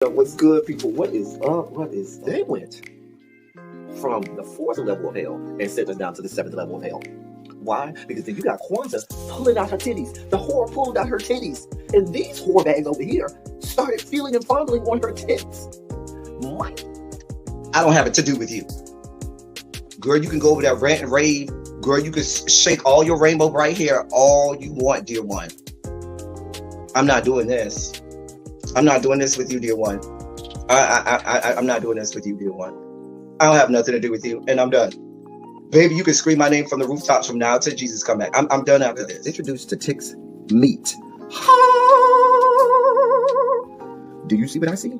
What's good, people? What is up? What is they went from the fourth level of hell and sent us down to the seventh level of hell. Why? Because then you got Kwanzaa pulling out her titties. The whore pulled out her titties. And these whore bags over here started feeling and fondling on her tits. What? I don't have it to do with you. Girl, you can go over there, rant and rave. Girl, you can shake all your rainbow bright hair all you want, dear one. I'm not doing this. I'm not doing this with you, dear one. I'm not doing this with you, dear one. I don't have nothing to do with you, and I'm done. Baby, you can scream my name from the rooftops from now till Jesus come back. I'm done after this. Introduced to Tick's meat. Do you see what I see?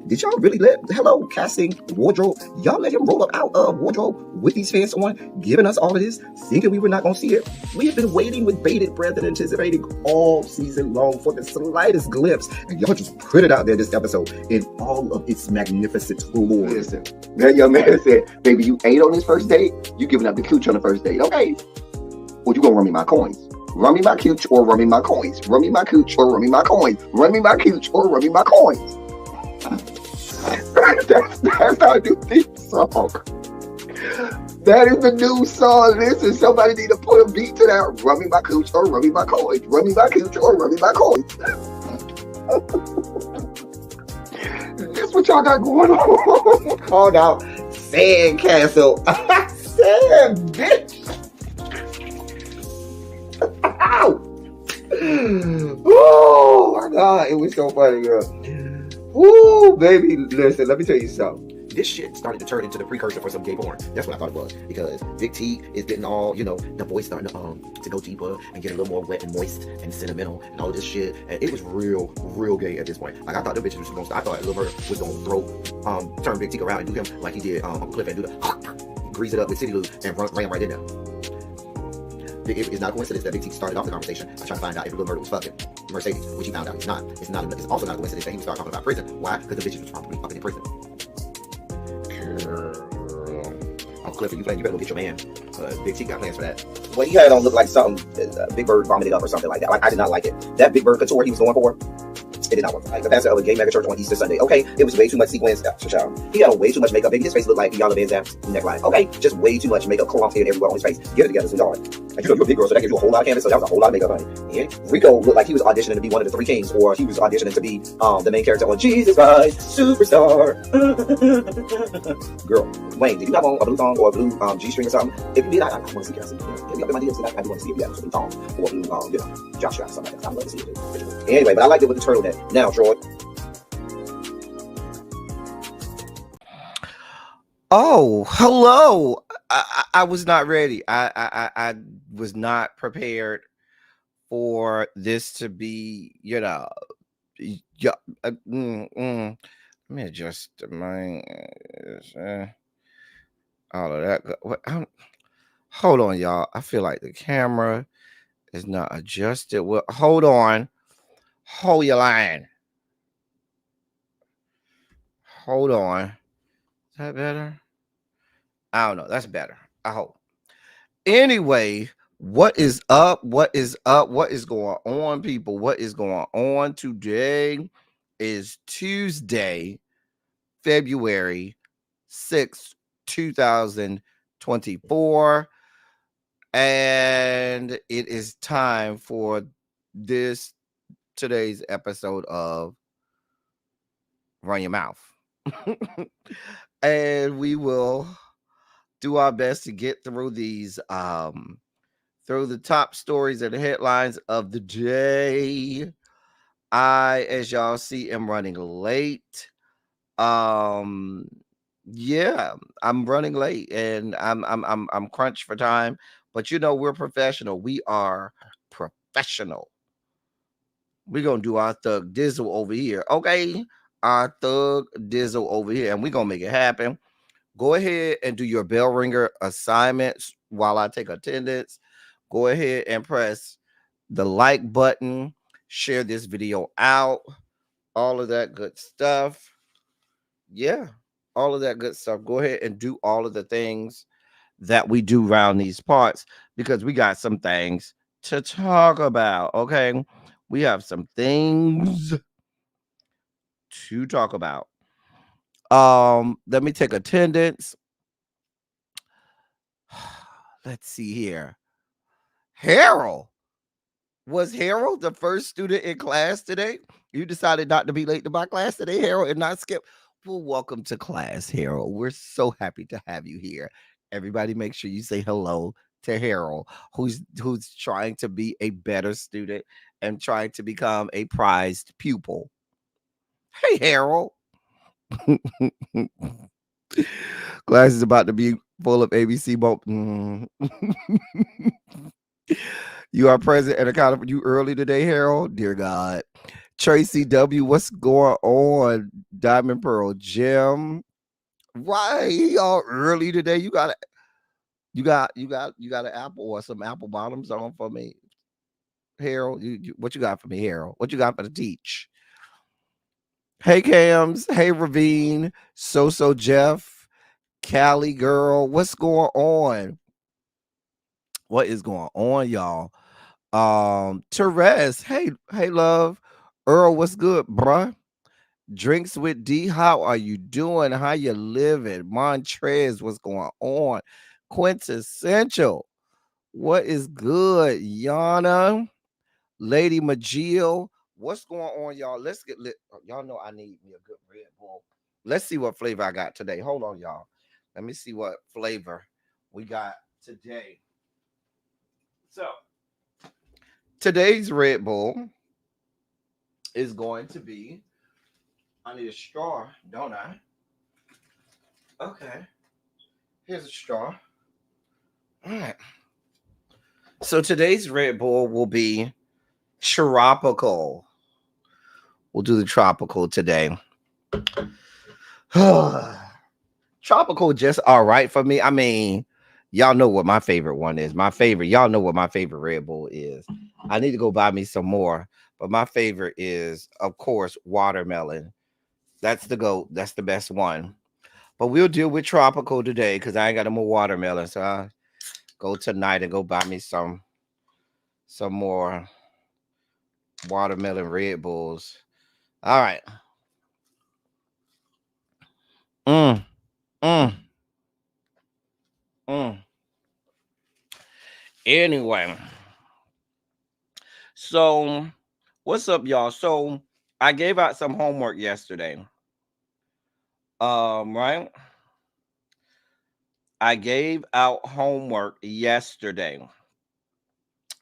Did y'all really let, hello, casting, wardrobe, y'all let him roll up out of wardrobe with these fans on, giving us all of this, thinking we were not going to see it? We have been waiting with bated breath and anticipating all season long for the slightest glimpse, and y'all just put it out there this episode in all of its magnificent glory. Listen, that young man said, baby, you ate on this first date, you giving up the cooch on the first date, okay? Or you gonna run me my coins. Run me my cooch or run me my coins. Run me my cooch or run me my coins. Run me my cooch or run me my coins. That's our new theme song. That is the new song. Listen, somebody need to put a beat to that. Run me my cooch or run me my coins. Run me my cooch or run me my coins. That's what y'all got going on. Called out Sandcastle. Sand, bitch. Ow. Oh my God, it was so funny, girl. Woo, baby, listen, let me tell you something. This shit started to turn into the precursor for some gay porn. That's what I thought it was. Because Big T is getting all, the voice starting to go deeper and get a little more wet and moist and sentimental and all this shit. And it was real gay at this point. Like, I thought the bitches was going to, I thought Lil Bird was going to turn Big T around and do him like he did Uncle Cliff and do the grease it up with City Lou and ran right in there. It's not a coincidence that Big T started off the conversation by trying to find out if Lil Bird was fucking Mercedes, which he found out he's not. It's also not a coincidence that he started talking about prison. Why? Because the bitches was probably fucking in prison. Uncle Cliff, you better go get your man. Big T got plans for that. What he had on looked like something Big Bird vomited up or something like that. Like, I did not like it. That Big Bird couture he was going for, it did not work. Like the pastor of a gay mega church on Easter Sunday. Okay, it was way too much sequence. He had on way too much makeup. Baby, his face looked like Yana Van Zam's neckline. Okay, just way too much makeup clumped in everywhere on his face. Get it together, sweetheart. And you're a big girl, so that gives you a whole lot of canvas. So that was a whole lot of makeup, honey. And Rico looked like he was auditioning to be one of the three kings, or he was auditioning to be the main character on Jesus Christ Superstar. Girl, Wayne, did you have on a blue thong or a blue G-string or something? If you did, I want to see it. Hit me up in my DMs. I do want to see if you had a blue thong or a blue, jock strap or something like that. I'd love to see it too. Anyway, but I liked it with the turtleneck. Now, Troy. Oh, hello. I was not ready. I was not prepared for this to be, let me adjust my all of that. Hold on, y'all. I feel like the camera is not adjusted. Well, hold on. Hold your line. Hold on. Is that better? I don't know. That's better. I hope. Anyway, what is up? What is up? What is going on, people? What is going on? Today is Tuesday, February 6th, 2024. And it is time for today's episode of Run Your Mouth. And we will do our best to get through these through the top stories and the headlines of the day. As y'all see, am running late. Yeah, I'm running late and I'm crunched for time, but we're professional. We are professional. We're gonna do our thug dizzle over here, okay? Our thug dizzle over here, and we're gonna make it happen. Go ahead and do your bell ringer assignments while I take attendance. Go ahead and press the like button, share this video out, all of that good stuff. Yeah, all of that good stuff. Go ahead and do all of the things that we do around these parts because we got some things to talk about, okay? We have some things to talk about. Let me take attendance. Let's see here. Harold. Was Harold the first student in class today? You decided not to be late to my class today, Harold, and not skip. Well, welcome to class, Harold. We're so happy to have you here. Everybody, make sure you say hello to Harold, who's trying to be a better student and trying to become a prized pupil. Hey, Harold. Class is about to be full of ABC bump. You are present and accounted for you early today, Harold. Dear God. Tracy W, what's going on? Diamond Pearl Jim. Why y'all early today? You got an apple or some apple bottoms on for me, Harold. What you got for me, Harold? What you got for the teach? Hey Cams, hey Ravine, So Jeff, Cali girl, what's going on? What is going on, y'all? Therese, hey love. Earl, what's good, bruh? Drinks with D, how are you doing? How you living? Montrez, what's going on? Quintessential, what is good? Yana, Lady Majil, what's going on, y'all? Let's get lit. Y'all know I need me a good Red Bull. Let's see what flavor I got today. Hold on, y'all. Let me see what flavor we got today. So, today's Red Bull is going to be, I need a straw, don't I? Okay. Here's a straw. All right. So today's Red Bull will be tropical. We'll do the tropical today. Tropical just all right for me. I mean, y'all know what my favorite one is. Y'all know what my favorite Red Bull is. I need to go buy me some more. But my favorite is, of course, watermelon. That's the GOAT. That's the best one. But we'll deal with tropical today because I ain't got no more watermelon. So I'll go tonight and go buy me some more watermelon Red Bulls. All right. Mm, mm, mm. Anyway, so what's up, y'all? So I gave out some homework yesterday. Right? I gave out homework yesterday.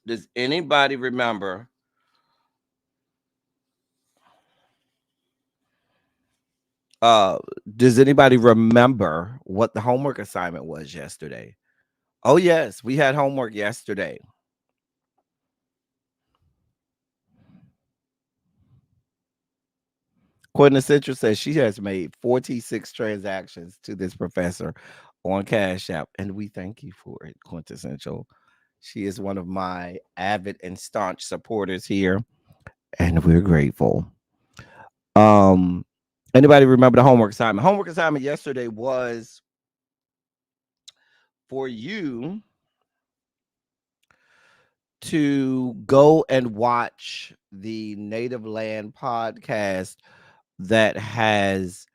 Does anybody remember? Does anybody remember what the homework assignment was yesterday? Oh, yes, we had homework yesterday. Quintessential says she has made 46 transactions to this professor on Cash App, and we thank you for it, Quintessential. She is one of my avid and staunch supporters here, and we're grateful. Um, Anybody remember the homework assignment? Homework assignment yesterday was for you to go and watch the Native Land podcast that has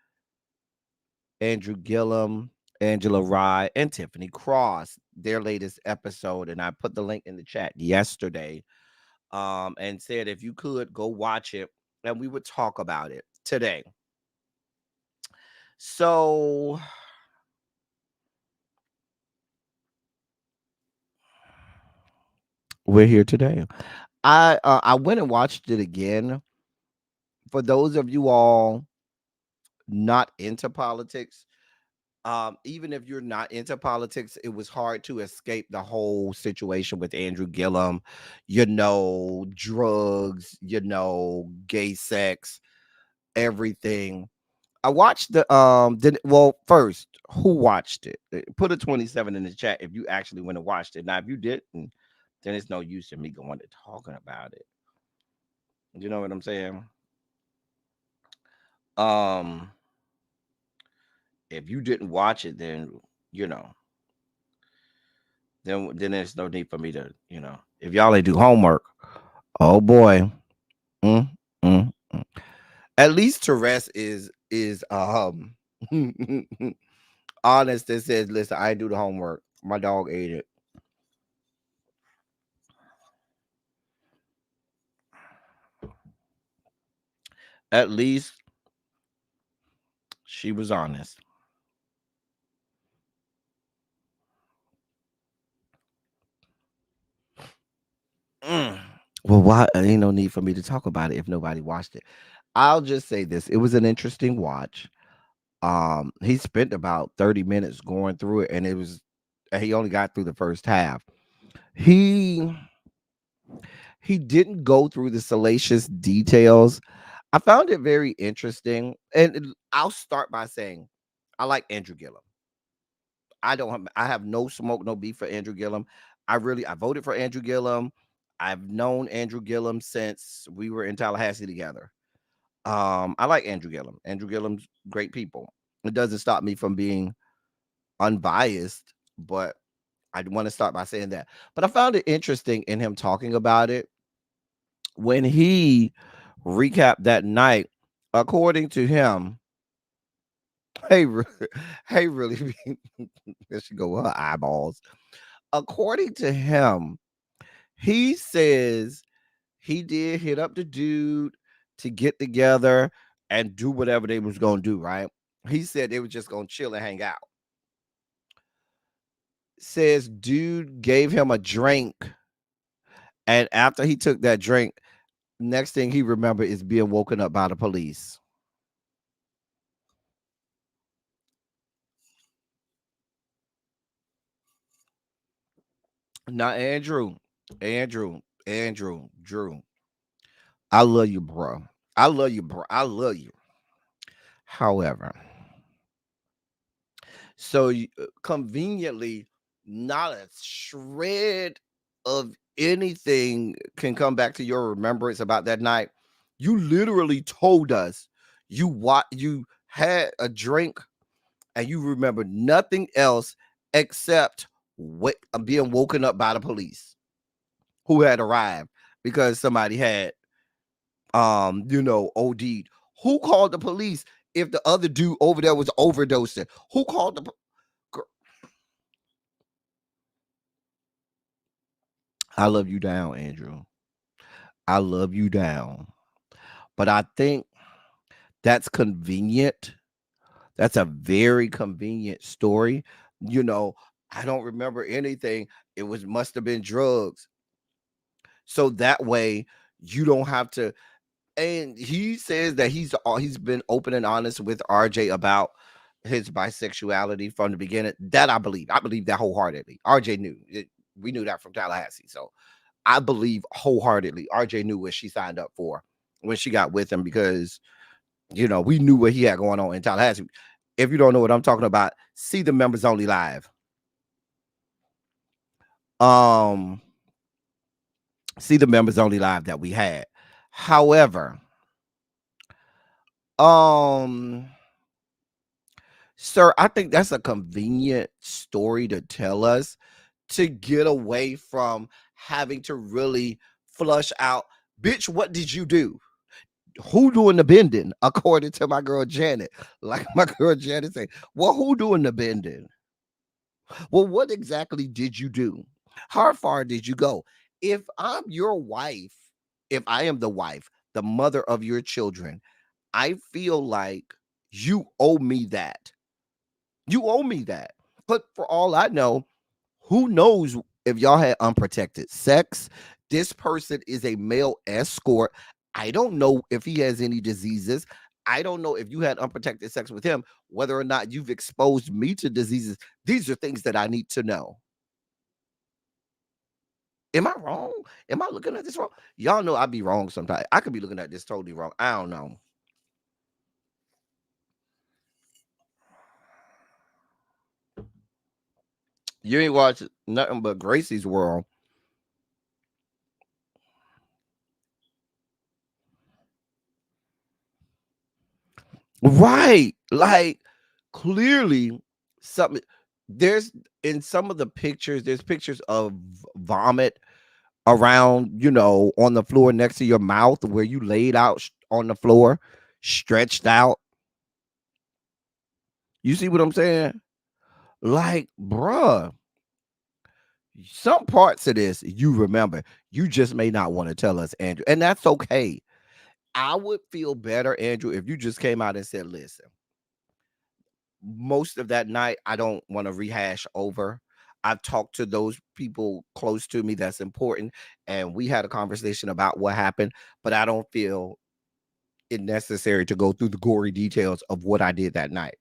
Andrew Gillum, Angela Rye, and Tiffany Cross, their latest episode. And I put the link in the chat yesterday, and said if you could go watch it and we would talk about it today. So we're here today. I went and watched it again. For those of you all not into politics, even if you're not into politics, it was hard to escape the whole situation with Andrew Gillum, drugs, gay sex, everything. I watched the first, who watched it? Put a 27 in the chat if you actually went and watched it. Now, if you didn't, then it's no use in me going to talking about it. You know what I'm saying? Um, if you didn't watch it, then then there's no need for me to, if y'all ain't do homework, oh boy. Mm, mm, mm. At least Therese is honest and says, listen, I didn't do the homework. My dog ate it. At least she was honest. Mm. Well, why ain't no need for me to talk about it if nobody watched it. I'll just say this. It was an interesting watch. He spent about 30 minutes going through it, and he only got through the first half. He he didn't go through the salacious details. I found it very interesting. I'll start by saying I like Andrew Gillum. I have no smoke, no beef for Andrew Gillum. I voted for Andrew Gillum. I've known Andrew Gillum since we were in Tallahassee together. I like Andrew Gillum. Andrew Gillum's great people. It doesn't stop me from being unbiased, but I want to start by saying that. But I found it interesting in him talking about it when he recapped that night. According to him, hey, hey, really, there she go with her eyeballs. According to him, he says he did hit up the dude to get together and do whatever they was gonna do. Right? He said they were just gonna chill and hang out. Says dude gave him a drink, and after he took that drink, next thing he remembered is being woken up by the police. Now, Drew, I love you, bro. I love you, bro. I love you. However, so conveniently, not a shred of anything can come back to your remembrance about that night. You literally told us you had a drink and you remember nothing else except being woken up by the police who had arrived because somebody had OD'd. Who called the police if the other dude over there was overdosing? Who called the I love you down, Andrew. I love you down. But I think that's convenient. That's a very convenient story. You know, I don't remember anything. It must have been drugs. So that way you don't have to. And he says that he's been open and honest with RJ about his bisexuality from the beginning. That I believe. I believe that wholeheartedly. RJ knew. We knew that from Tallahassee. So I believe wholeheartedly RJ knew what she signed up for when she got with him because we knew what he had going on in Tallahassee. If you don't know what I'm talking about, see the members only live. See the members only live that we had. However, sir, I think that's a convenient story to tell us to get away from having to really flush out, bitch, what did you do? Who doing the bending? According to my girl Janet. Like my girl Janet say, well, who doing the bending? Well, what exactly did you do? How far did you go? If I'm your wife, if I am the wife, the mother of your children, I feel like you owe me that. You owe me that. But for all I know, who knows if y'all had unprotected sex? This person is a male escort. I don't know if he has any diseases. I don't know if you had unprotected sex with him, whether or not you've exposed me to diseases. These are things that I need to know. Am I wrong? Am I looking at this wrong? Y'all know I be wrong sometimes. I could be looking at this totally wrong. I don't know. You ain't watch nothing but Gracie's World. Right. Like clearly something there's in some of the pictures, there's pictures of vomit around, on the floor next to your mouth where you laid out on the floor. stretched out. You see what I'm saying? Like, bruh, some parts of this you remember. You just may not want to tell us, Andrew. And that's okay. I would feel better, Andrew, if you just came out and said, listen, most of that night, I don't want to rehash over. I've talked to those people close to me that's important, and we had a conversation about what happened, but I don't feel it necessary to go through the gory details of what I did that night.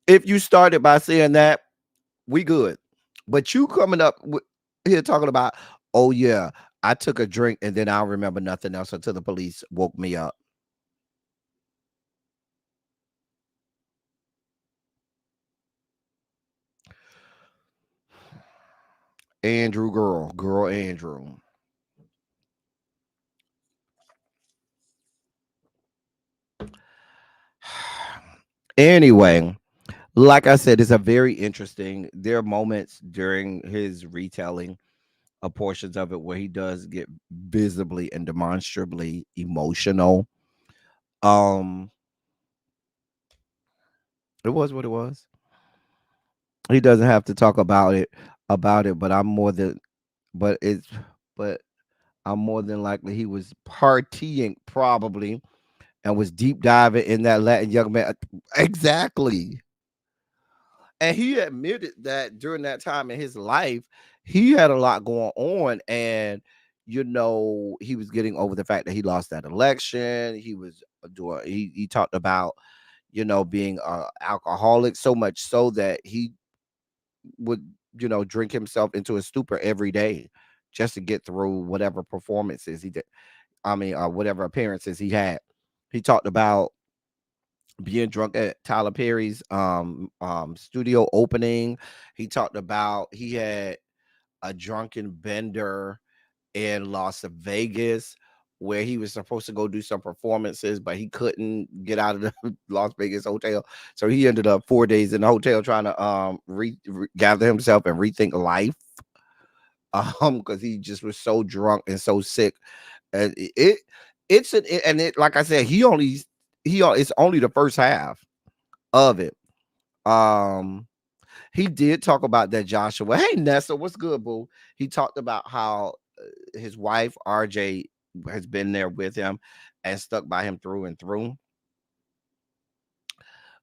If you started by saying that, we good. But you coming up here talking about, oh yeah, I took a drink and then I'll remember nothing else until the police woke me up. Andrew, girl, Andrew. Anyway, like I said, it's a very interesting. There are moments during his retelling of portions of it where he does get visibly and demonstrably emotional. Um, it was what it was. He doesn't have to talk about it, but but it's but I'm more than likely he was partying probably and was deep diving in that Latin young man. Exactly. And he admitted that during that time in his life, he had a lot going on. And, he was getting over the fact that he lost that election. He was he talked about, being a alcoholic, so much so that he would, drink himself into a stupor every day just to get through whatever performances he did. I mean, whatever appearances he had. He talked about being drunk at Tyler Perry's studio opening. He talked about he had a drunken bender in Las Vegas where he was supposed to go do some performances, but he couldn't get out of the Las Vegas hotel. So he ended up 4 days in the hotel trying to gather himself and rethink life. Because he just was so drunk and so sick. And like I said, it's only the first half of it. He did talk about that Joshua. Hey Nessa, what's good, boo? He talked about how his wife RJ has been there with him and stuck by him through and through.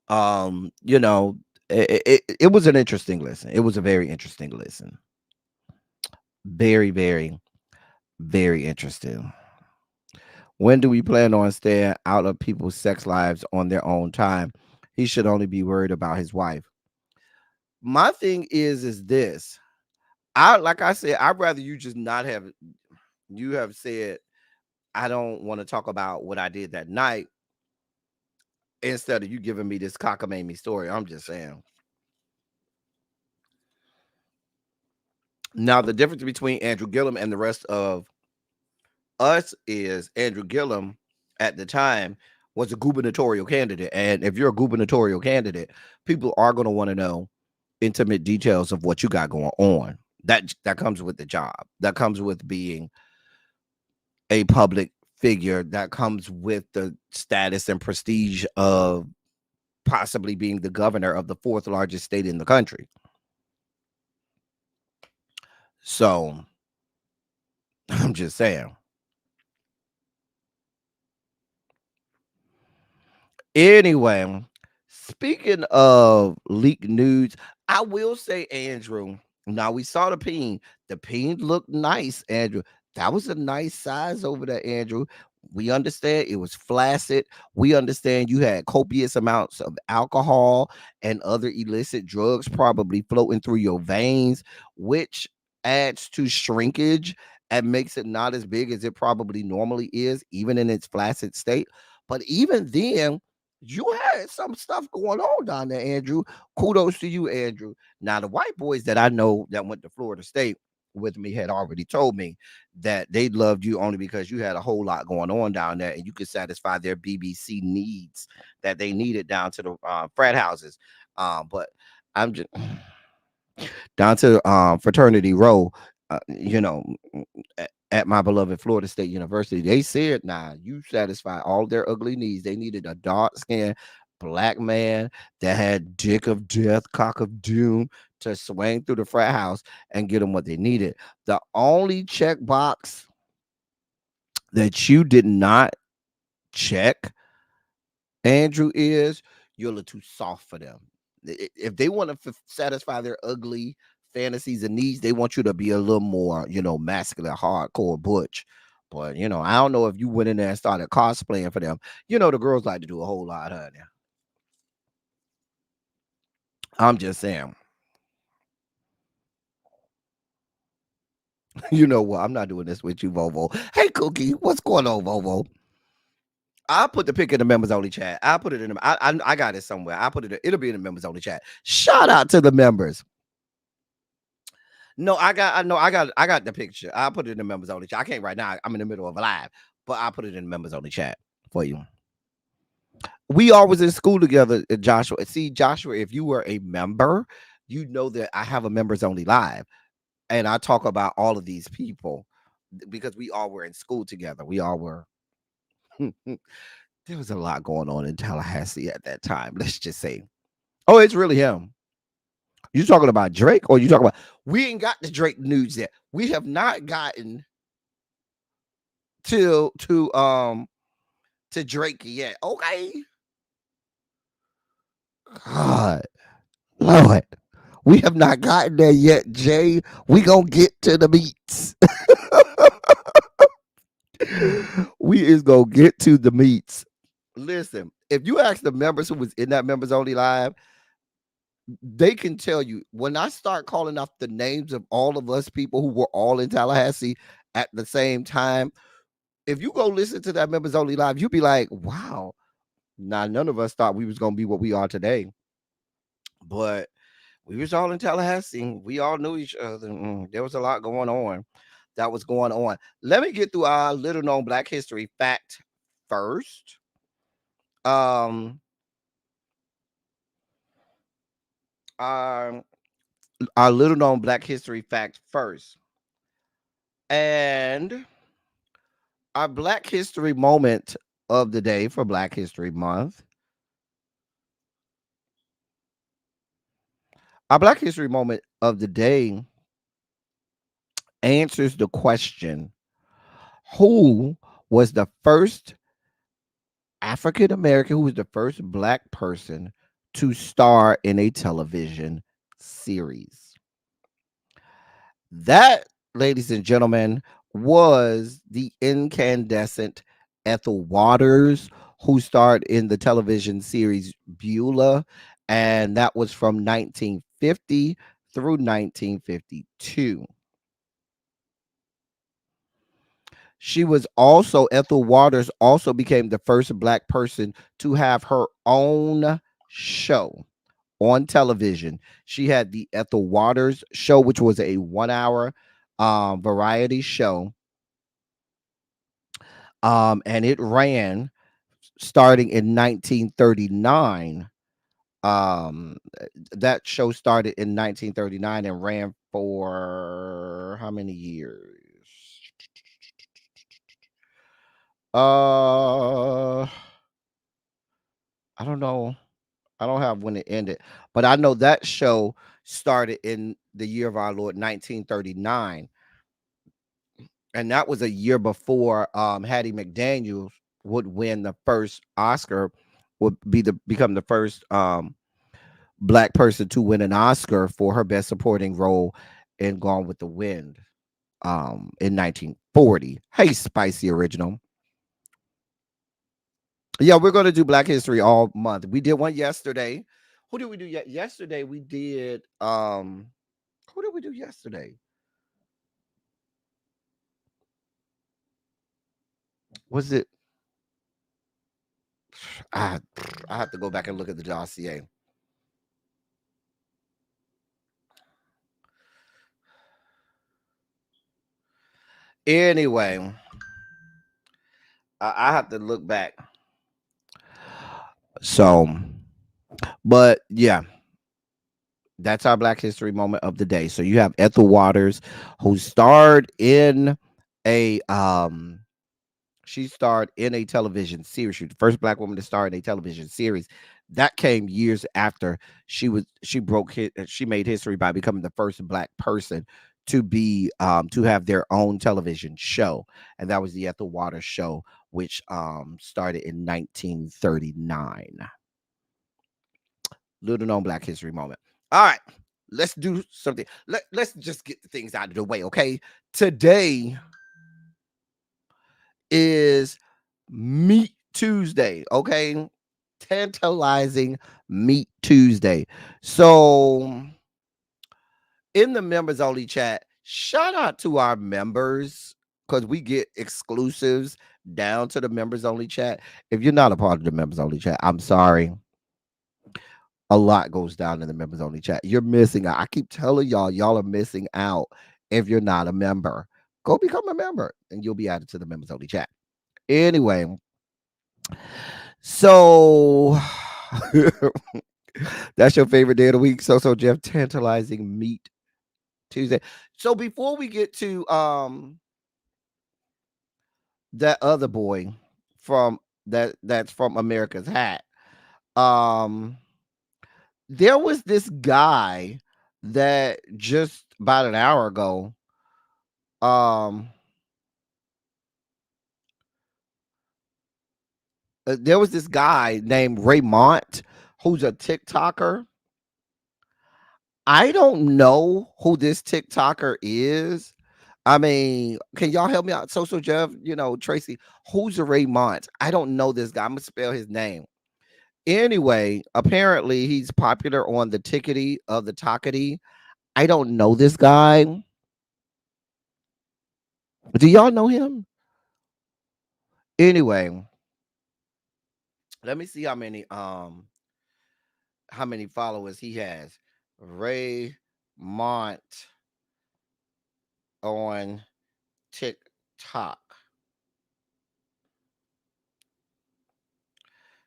You know, it was an interesting listen. It was a very interesting listen. Very, very, very interesting. When do we plan on staying out of people's sex lives on their own time? He should only be worried about his wife. My thing is this. Like I said, I'd rather you just not have you have said, I don't want to talk about what I did that night instead of you giving me this cockamamie story. I'm just saying. Now, the difference between Andrew Gillum and the rest of us is Andrew Gillum at the time was a gubernatorial candidate. And if you're a gubernatorial candidate, people are going to want to know intimate details of what you got going on. That comes with the job. That comes with being a public figure. That comes with the status and prestige of possibly being the governor of the fourth largest state in the country. So I'm just saying. Anyway, speaking of leaked nudes, I will say, Andrew, now we saw the peen. The peen looked nice, Andrew. That was a nice size over there, Andrew. We understand it was flaccid. We understand you had copious amounts of alcohol and other illicit drugs probably floating through your veins, which adds to shrinkage and makes it not as big as it probably normally is, even in its flaccid state. But even then, you had some stuff going on down there, Andrew. Kudos to you, Andrew. Now, the white boys that I know that went to Florida State with me had already told me that they loved you only because you had a whole lot going on down there and you could satisfy their BBC needs that they needed down to the frat houses. But I'm just down to fraternity row, you know, at my beloved Florida State University. They said, nah, you satisfy all their ugly needs. They needed a dark skinned black man that had dick of death, cock of doom to swing through the frat house and get them what they needed. The only check box that you did not check, Andrew, is you're a little too soft for them. If they want to satisfy their ugly fantasies and needs, they want you to be a little more, masculine, hardcore, butch. But I don't know if you went in there and started cosplaying for them. The girls like to do a whole lot, honey. I'm just saying. You know what? I'm not doing this with you, Vovo. Hey, Cookie, what's going on, Vovo? I'll put the pic in the members only chat. I'll put it in. I got it somewhere. I'll put it. It'll be in the members only chat. Shout out to the members. No, I got the picture. I'll put it in the members only chat. I can't right now. I'm in the middle of a live, but I'll put it in the members only chat for you. We always in school together, Joshua. See, Joshua, if you were a member, you know that I have a members only live, and I talk about all of these people because we all were in school together. We all were. There was a lot going on in Tallahassee at that time. Let's just say, oh, it's really him. You talking about Drake, or you talking about? We ain't got the Drake news yet. We have not gotten to Drake yet. Okay. God, Lord, we have not gotten there yet, Jay. We gonna get to the meats. We is gonna get to the meats. Listen, if you ask the members who was in that members only live, they can tell you when I start calling off the names of all of us people who were all in Tallahassee at the same time. If you go listen to that members only live, you'll be like, wow. Now, none of us thought we was gonna be what we are today, but we was all in Tallahassee. We all knew each other. There was a lot going on that was going on. Let me get through our little known Black History fact first. Our little known Black History fact first. And our Black History moment of the day for Black History Month. Our Black History moment of the day answers the question, who was the first African American, who was the first Black person to star in a television series? That, ladies and gentlemen, was the incandescent Ethel Waters, who starred in the television series Beulah, and that was from 1950 through 1952. She was also, Ethel Waters also became the first Black person to have her own show on television. She had the Ethel Waters Show, which was a 1-hour variety show. And it ran starting in 1939. That show started in 1939 and ran for how many years? I don't know. I don't have when it ended, but I know that show started in the year of our Lord 1939, and that was a year before Hattie McDaniel would win the first Oscar, would become the first Black person to win an Oscar for her best supporting role in Gone with the Wind in 1940. Hey, Spicy Original. Yeah, we're going to do Black History all month. We did one yesterday. Who did we do yesterday? We did who did we do yesterday? Was it I have to go back and look at the dossier. Anyway, I have to look back. So, but yeah, that's our Black History moment of the day. So you have Ethel Waters, who starred in a she starred in a television series. She was the first black woman to star in a television series. That came years after she made history by becoming the first black person to have their own television show, and that was the Ethel Waters show, which started in 1939. Little known Black History moment. All right, let's do something. Let's just get the things out of the way, okay? Today is Meat Tuesday, okay? Tantalizing Meat Tuesday. So, in the members only chat, shout out to our members because we get exclusives down to the members only chat. If you're not a part of the members only chat, I'm sorry. A lot goes down in the members only chat. You're missing out. I keep telling y'all are missing out if you're not a member. Go become a member and you'll be added to the members only chat. Anyway, so that's your favorite day of the week. So Jeff, tantalizing Meat Tuesday. So before we get to that other boy from that's from America's Hat, there was this guy that just about an hour ago, there was this guy named Raymont who's a TikToker. I don't know who this TikToker is. I mean, can y'all help me out? Social Jeff, Tracy, who's a Raymont? I don't know this guy. I'm gonna spell his name. Anyway, apparently he's popular on the Tickety of the Talkity. I don't know this guy. Do y'all know him? Anyway, let me see how many followers he has. Ray Mont on TikTok.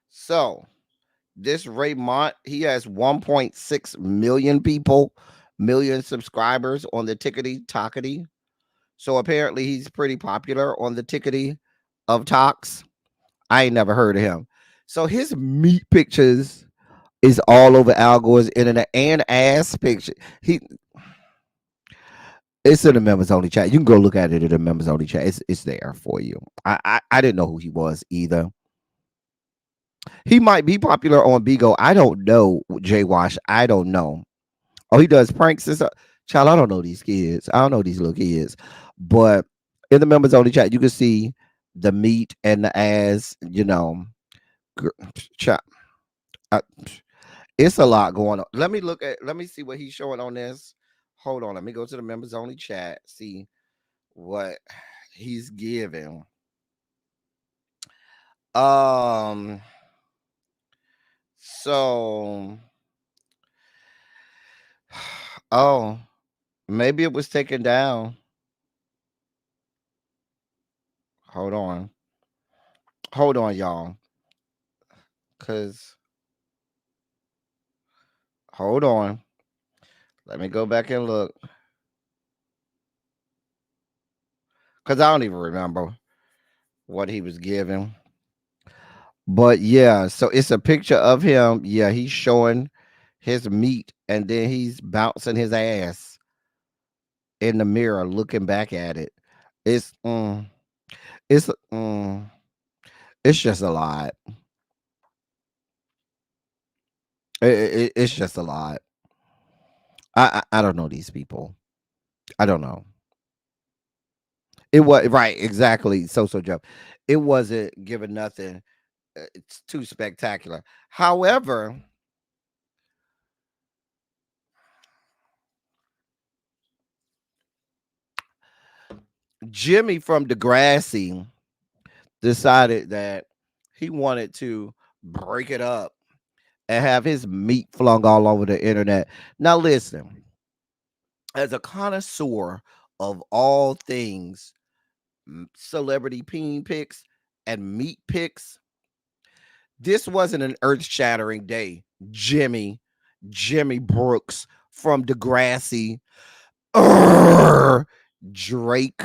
So this Ray Mont, he has 1.6 million subscribers on the Tickety Talkity. So apparently he's pretty popular on the Tickety of Talks. I ain't never heard of him. So his meat pictures is all over Al Gore's internet and ass picture. It's in the members only chat. You can go look at it in the members only chat. It's there for you. I didn't know who he was either. He might be popular on Bigo. I don't know, Jay Wash. I don't know. Oh, he does pranks. Child, I don't know these kids. I don't know these little kids. But in the members only chat, you can see the meat and the ass, child. It's a lot going on. Let me see what he's showing on this. Hold on. Let me go to the members only chat. See what he's giving. So oh, maybe it was taken down. Hold on, y'all. Hold on. Let me go back and look. Cause I don't even remember what he was giving. But yeah, so it's a picture of him. Yeah, he's showing his meat and then he's bouncing his ass in the mirror, looking back at it. It's it's it's just a lot. It's just a lot. I don't know these people. I don't know. It was right, exactly. So Jeff, it wasn't given nothing. It's too spectacular. However, Jimmy from Degrassi decided that he wanted to break it up and have his meat flung all over the internet. Now, listen, as a connoisseur of all things celebrity peen pics and meat pics, this wasn't an earth-shattering day. Jimmy Brooks from Degrassi, Drake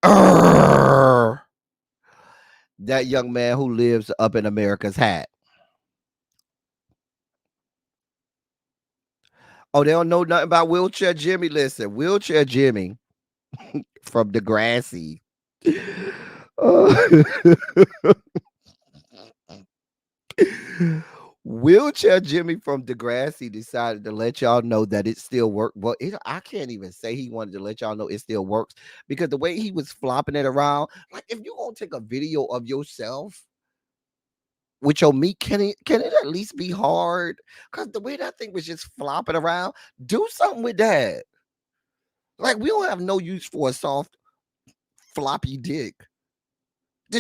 That young man who lives up in America's hat. Oh, they don't know nothing about Wheelchair Jimmy. Listen, Wheelchair Jimmy from Degrassi. Uh, Wheelchair Jimmy from Degrassi decided to let y'all know that it still works. Well, I can't even say he wanted to let y'all know it still works because the way he was flopping it around, like if you're gonna take a video of yourself with your meat, can it at least be hard? Because the way that thing was just flopping around, do something with that. Like we don't have no use for a soft floppy dick.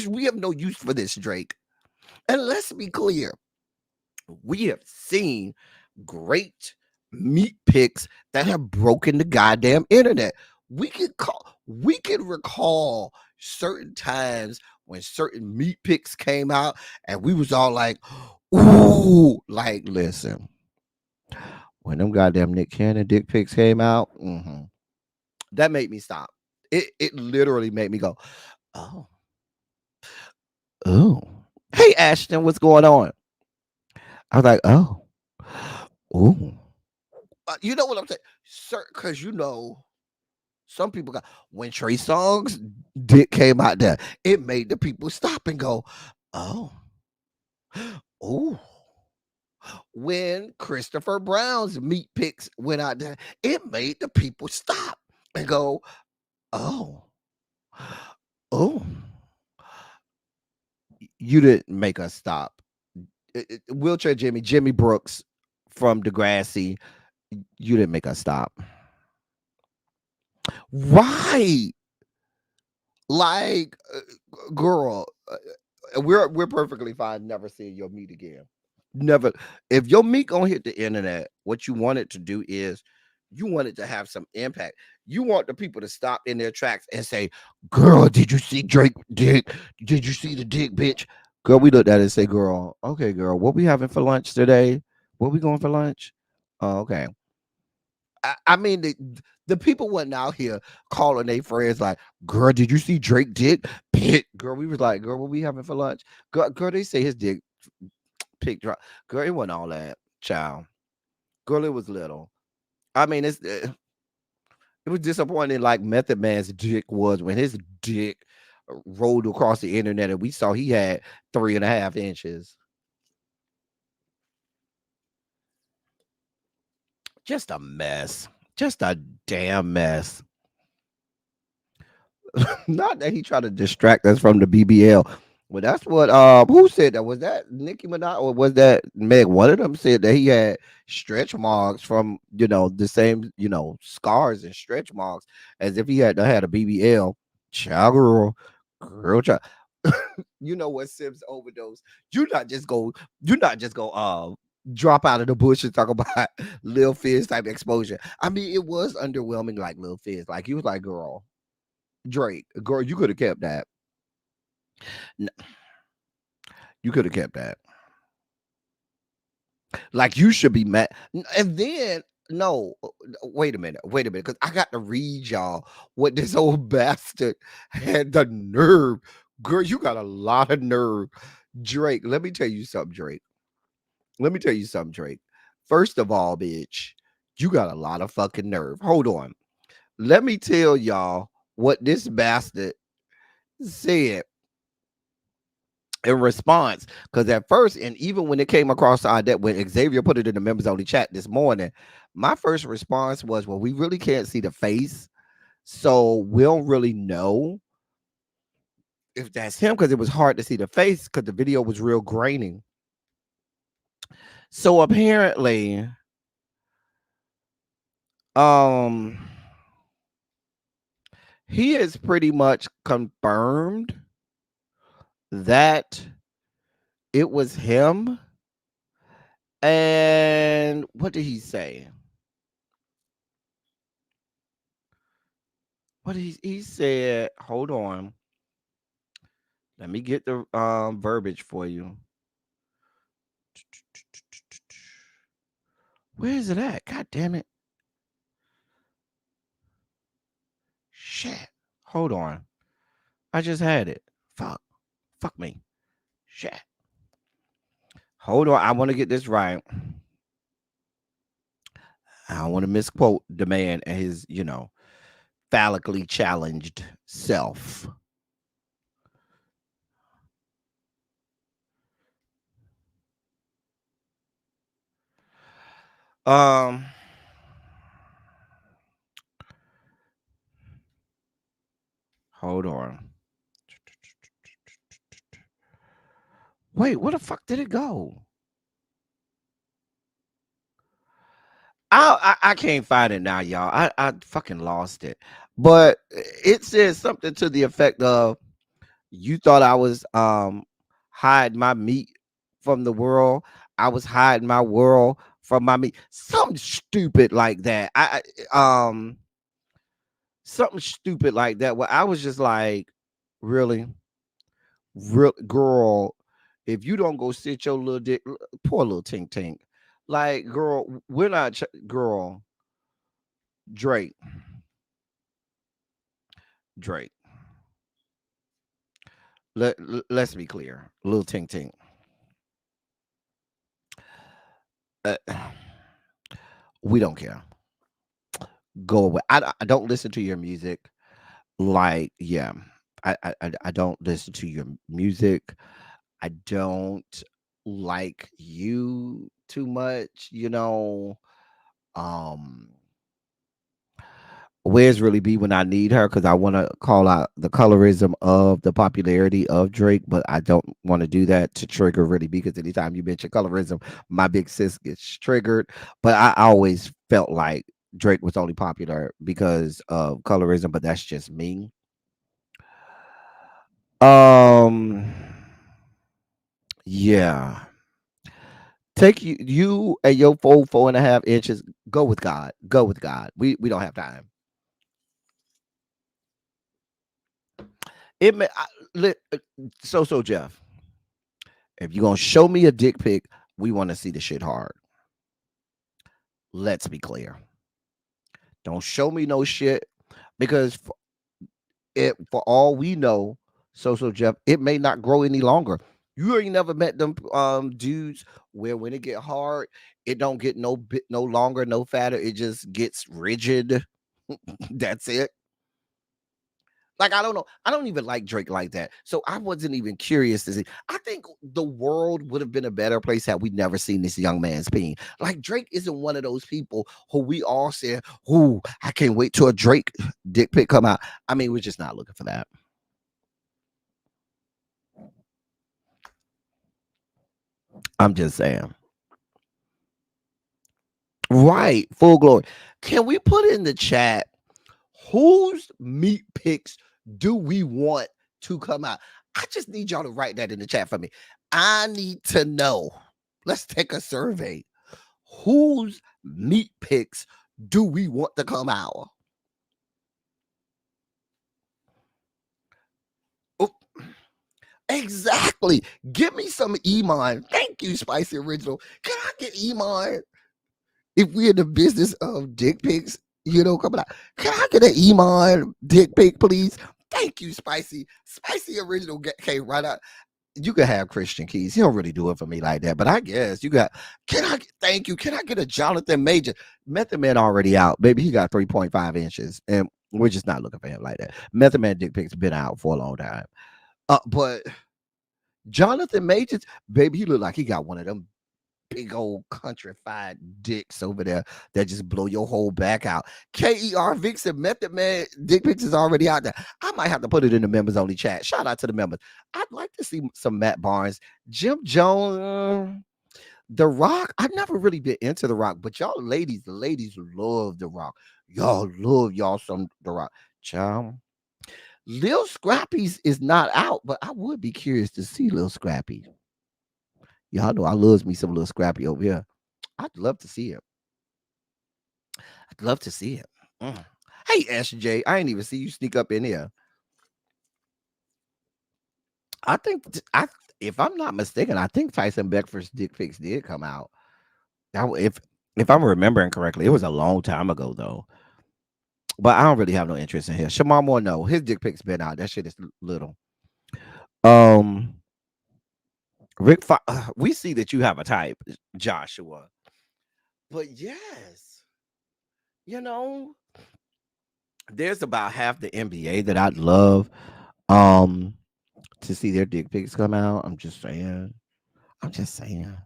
We have no use for this, Drake. And let's be clear, we have seen great meat pics that have broken the goddamn internet. We can recall certain times when certain meat pics came out and we was all like, ooh, like listen, when them goddamn Nick Cannon dick pics came out, that made me stop. It literally made me go, oh, oh. Hey Ashton, what's going on? I was like, oh, ooh. You know what I'm saying? Sir, because some people got when Trey Songz dick came out there, it made the people stop and go, oh, oh. When Christopher Brown's meat pics went out there, it made the people stop and go, oh, oh. You didn't make us stop. Wheelchair Jimmy Brooks from Degrassi, you didn't make us stop. Why? Like, girl, we're perfectly fine never seeing your meat again. Never. If your meat gonna hit the internet, what you want it to do is you want it to have some impact. You want the people to stop in their tracks and say, "Girl, did you see Drake dick? Did you see the dick, bitch?" Girl, we looked at it and say, "Girl, okay, girl, what we having for lunch today? What we going for lunch?" Oh, okay. I mean, the people wasn't out here calling their friends like, "Girl, did you see Drake dick? Pick." Girl, we was like, "Girl, what we having for lunch?" Girl, they say his dick pick drop. Girl, it wasn't all that, child. Girl, it was little. I mean, it was disappointing like Method Man's dick was when his dick rolled across the internet and we saw he had 3.5 inches. Just a mess. Just a damn mess. Not that he tried to distract us from the BBL. Well, that's what who said that? Was that Nicki Minaj or was that Meg? One of them said that he had stretch marks from the same scars and stretch marks as if he had a BBL. Child girl child. You know what, Sims overdose. You're not just go drop out of the bush and talk about Lil Fizz type exposure. I mean, it was underwhelming like Lil Fizz. Like he was like, girl, Drake, girl, you could have kept that. You could have kept that. Like you should be mad. And then no, wait a minute, because I got to read y'all what this old bastard had the nerve. Girl, you got a lot of nerve. Drake, let me tell you something, Drake. Let me tell you something, Drake. First of all, bitch, you got a lot of fucking nerve. Hold on. Let me tell y'all what this bastard said in response, because at first, and even when it came across that when Xavier put it in the members only chat this morning, my first response was, well, we really can't see the face, so we don't really know if that's him because it was hard to see the face because the video was real grainy. So apparently, he has pretty much confirmed that it was him. And what did he say? What he said, hold on. Let me get the verbiage for you. Where is it at? God damn it. Shit. Hold on. I just had it. Fuck me. Shit. Hold on. I want to get this right. I don't want to misquote the man and his, phallically challenged self. Um, hold on. Wait, where the fuck did it go? I can't find it now, y'all. I fucking lost it. But it says something to the effect of, you thought I was hiding my meat from the world. I was hiding my world from my meat. Something stupid like that. Something stupid like that. Where I was just like, really, real girl, if you don't go sit your little dick, poor little tink tink. Like, girl, we're not girl. Drake. Drake. Let's be clear. Little tink tink. We don't care. Go away. I don't listen to your music. Like, yeah. I don't listen to your music. I don't like you too much, Um Where's really be when I need her? Because I want to call out the colorism of the popularity of Drake, but I don't want to do that to trigger really B, because anytime you mention colorism, my big sis gets triggered. But I always felt like Drake was only popular because of colorism, but that's just me. Um, yeah. Take you and your 4.5 inches. Go with God. Go with God. We don't have time. It may so Jeff. If you're gonna show me a dick pic, we want to see the shit hard. Let's be clear. Don't show me no shit, because for all we know, so Jeff, it may not grow any longer. You ain't never met them dudes where when it get hard, it don't get no longer, no fatter. It just gets rigid. That's it. Like, I don't know. I don't even like Drake like that. So I wasn't even curious to see. I think the world would have been a better place had we never seen this young man's peen. Like, Drake isn't one of those people who we all said, "Ooh, I can't wait till a Drake dick pic come out." I mean, we're just not looking for that. I'm just saying. Right. Full glory. Can we put in the chat whose meat pics do we want to come out? I just need y'all to write that in the chat for me. I need to know. Let's take a survey. Whose meat pics do we want to come out? Oh, exactly. Give me some Iman. Thank you, Spicy Original. Can I get Iman? If we're in the business of dick pics, coming out, can I get an Iman dick pic, please? Thank you, Spicy. Spicy Original came right out. You could have Christian Keys. He don't really do it for me like that, but I guess you got. Thank you. Can I get a Jonathan Major? Method Man already out, baby. He got 3.5 inches, and we're just not looking for him like that. Method Man dick pics been out for a long time. But Jonathan Majors, baby, he look like he got one of them big old countrified dicks over there that just blow your whole back out. KER Vixen Method Man dick pics is already out there. I might have to put it in the members only chat. Shout out to the members. I'd like to see some Matt Barnes, Jim Jones, The Rock. I've never really been into The Rock, but y'all ladies love The Rock. Y'all love y'all some The Rock. Child. Lil Scrappy's is not out, but I would be curious to see Lil Scrappy. Y'all know I loves me some Little Scrappy over here. I'd love to see it. I'd love to see it. Hey, SJ, I ain't even see you sneak up in here. I think, if I'm not mistaken, I think Tyson Beckford's dick pics did come out. Now, if I'm remembering correctly, it was a long time ago though. But I don't really have no interest in him. Shamar Moore, no, his dick pic's been out. That shit is little. Um, we see that you have a type, Joshua. But yes, you know, there's about half the NBA that I'd love um to see their dick pics come out. I'm just saying. I'm just saying.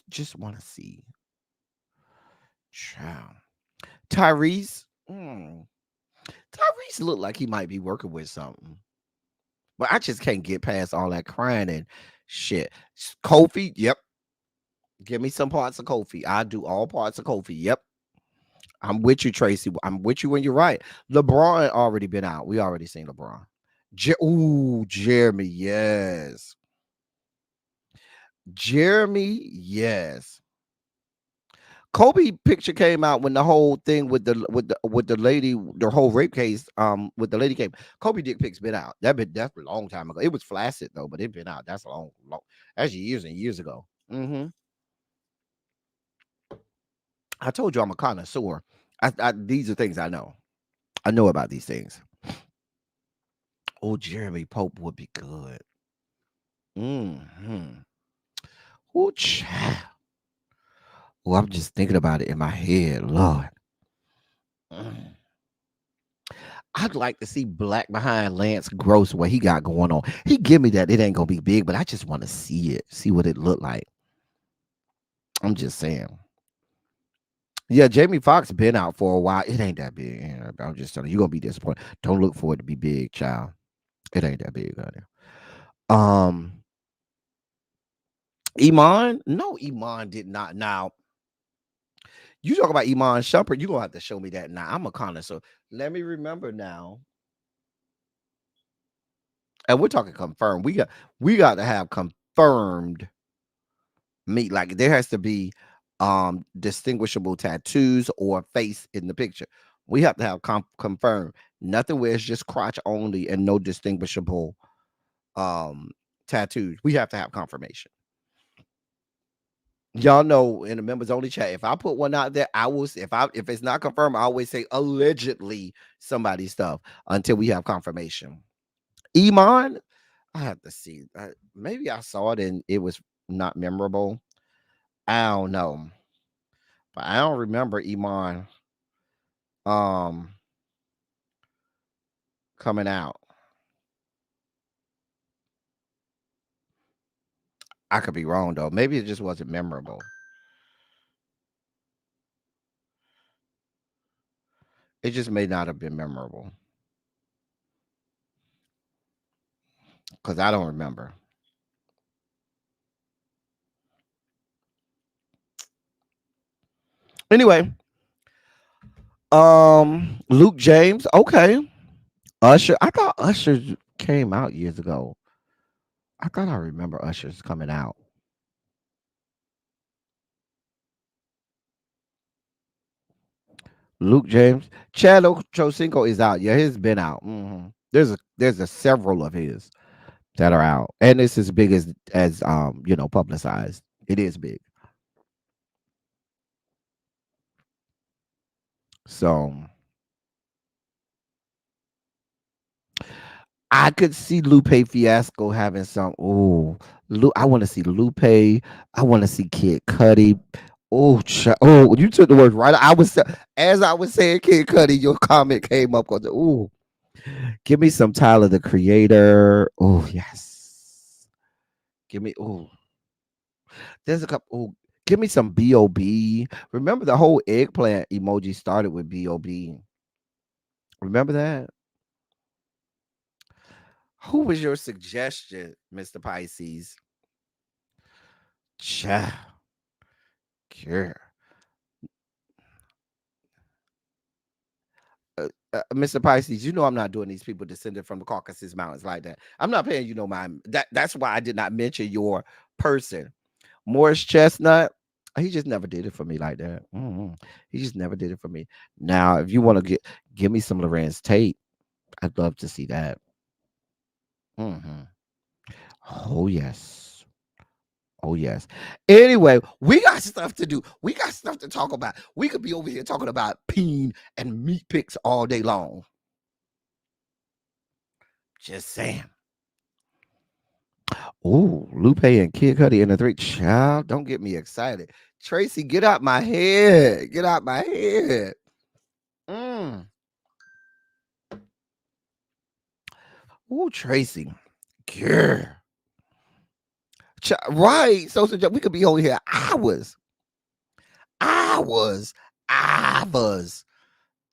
Just want to see. Child. Tyrese. Tyrese looked like he might be working with something. But I just can't get past all that crying and shit. Kofi, yep. Give me some parts of Kofi. I do all parts of Kofi. Yep. I'm with you, Tracy. I'm with you when you're right. LeBron already been out. We already seen LeBron. Jeremy, yes. Jeremy, yes. Kobe picture came out when the whole thing with the lady, the whole rape case, with the lady came. Kobe dick pics been out. That's a long time ago. It was flaccid though, but it been out. That's a long. That's years and years ago. I told you I'm a connoisseur. These are things I know. I know about these things. Oh, Jeremy Pope would be good. Oh, child. Oh, I'm just thinking about it in my head, Lord. I'd like to see Black behind Lance Gross, what he got going on. He give me that. It ain't gonna be big, but I just want to see it, see what it look like. I'm just saying. Yeah, Jamie Foxx been out for a while. It ain't that big. I'm just telling you, you're gonna be disappointed. Don't look for it to be big, child. It ain't that big out there. Iman? No, Iman did not. Now, you talk about Iman Shumpert, you're gonna have to show me that now. I'm a connoisseur. Let me remember now. And we're talking confirmed. We got to have confirmed meat. Like there has to be distinguishable tattoos or face in the picture. We have to have confirmed. Nothing where it's just crotch only and no distinguishable tattoos. We have to have confirmation. Y'all know in the members only chat, if I put one out there, I will, if it's not confirmed, I always say allegedly somebody's stuff until we have confirmation. Iman, I have to see. Maybe I saw it and it was not memorable. I don't know. But I don't remember Iman coming out. I could be wrong though. Maybe it just wasn't memorable. It just may not have been memorable. Because I don't remember. Anyway, Luke James, okay. Usher, I thought Usher came out years ago. I thought I remember Usher's coming out. Luke James, Chad Ochocinco is out. Yeah, he's been out. There's a several of his that are out, and it's as big as publicized. It is big. So I could see Lupe Fiasco having some. Oh, I want to see Lupe. I want to see Kid Cudi. Oh, you took the words right. As I was saying Kid Cudi, your comment came up on the. Oh, give me some Tyler the Creator. Oh yes. Give me. Oh, there's a couple. Oh, give me some B.O.B. Remember the whole eggplant emoji started with B.O.B. Remember that? Who was your suggestion, Mr. Pisces? Cha. Care. Mr. Pisces, you know I'm not doing these people descended from the Caucasus Mountains like that. I'm not paying you no mind. That's why I did not mention your person. Morris Chestnut, he just never did it for me like that. He just never did it for me. Now, if you want to give me some Lorenz Tate, I'd love to see that. Oh yes. Oh yes. Anyway, we got stuff to do. We got stuff to talk about. We could be over here talking about peen and meat picks all day long. Just saying. Oh, Lupe and Kid Cudi in the three. Child, don't get me excited. Tracy, get out my head. Get out my head. Mm. Ooh, Tracy. Girl. Right. So we could be over here hours. Hours. Hours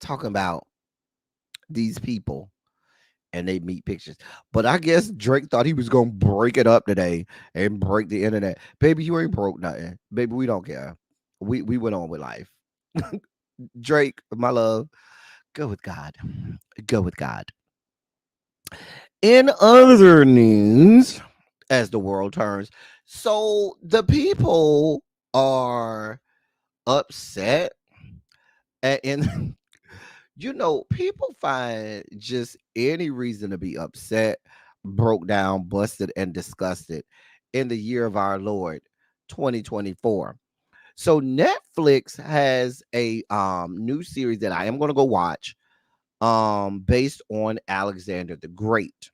talking about these people and they meet pictures. But I guess Drake thought he was gonna break it up today and break the internet. Baby, you ain't broke nothing. Baby, we don't care. We went on with life. Drake, my love, go with God. Go with God. In other news, as the world turns, so the people are upset and people find just any reason to be upset, broke down, busted, and disgusted in the year of our Lord 2024. So Netflix has a new series that I am going to go watch based on Alexander the Great.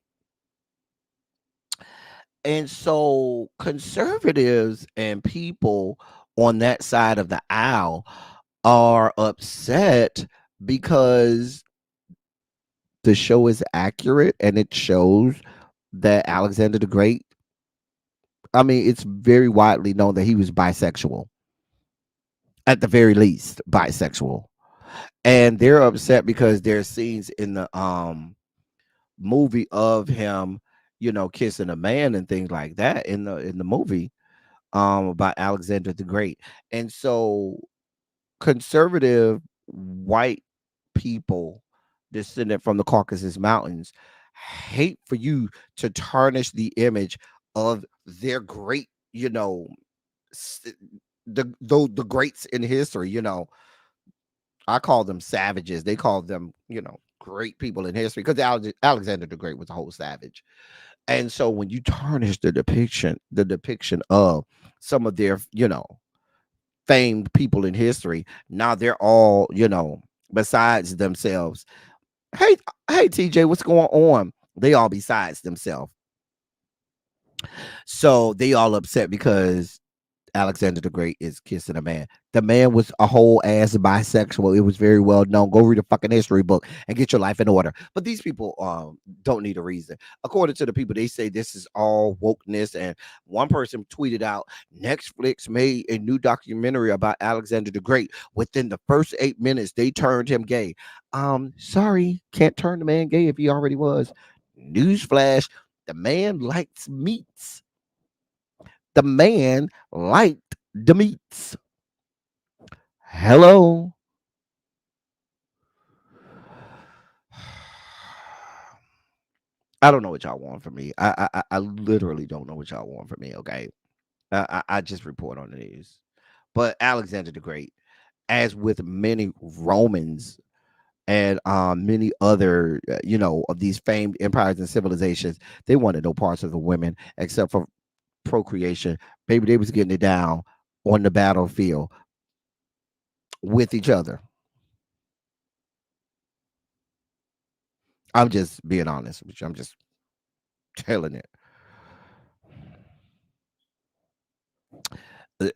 And so conservatives and people on that side of the aisle are upset because the show is accurate and it shows that Alexander the Great, I mean, it's very widely known that he was bisexual, at the very least, bisexual. And they're upset because there's scenes in the movie of him, kissing a man and things like that in the movie about Alexander the Great. And so conservative white people descended from the Caucasus Mountains hate for you to tarnish the image of their great, the greats in history. I call them savages. They call them, great people in history because Alexander the Great was a whole savage. And so when you tarnish the depiction of some of their, famed people in history, now they're all, besides themselves. Hey, hey, TJ, what's going on? They all besides themselves. So they all upset because Alexander the Great is kissing a man. The man was a whole ass bisexual. It was very well known. Go read a fucking history book and get your life in order. But these people don't need a reason. According to the people, they say this is all wokeness. And one person tweeted out, Netflix made a new documentary about Alexander the Great. Within the first 8 minutes, they turned him gay. Sorry, can't turn the man gay if he already was. Newsflash, the man likes meats. The man liked the meats. Hello. I don't know what y'all want from me. I literally don't know what y'all want from me. Okay, I just report on the news. But Alexander the Great, as with many Romans and many other of these famed empires and civilizations, they wanted no parts of the women except for procreation. Baby, they was getting it down on the battlefield with each other. I'm just being honest with you. I'm just telling it. Uh,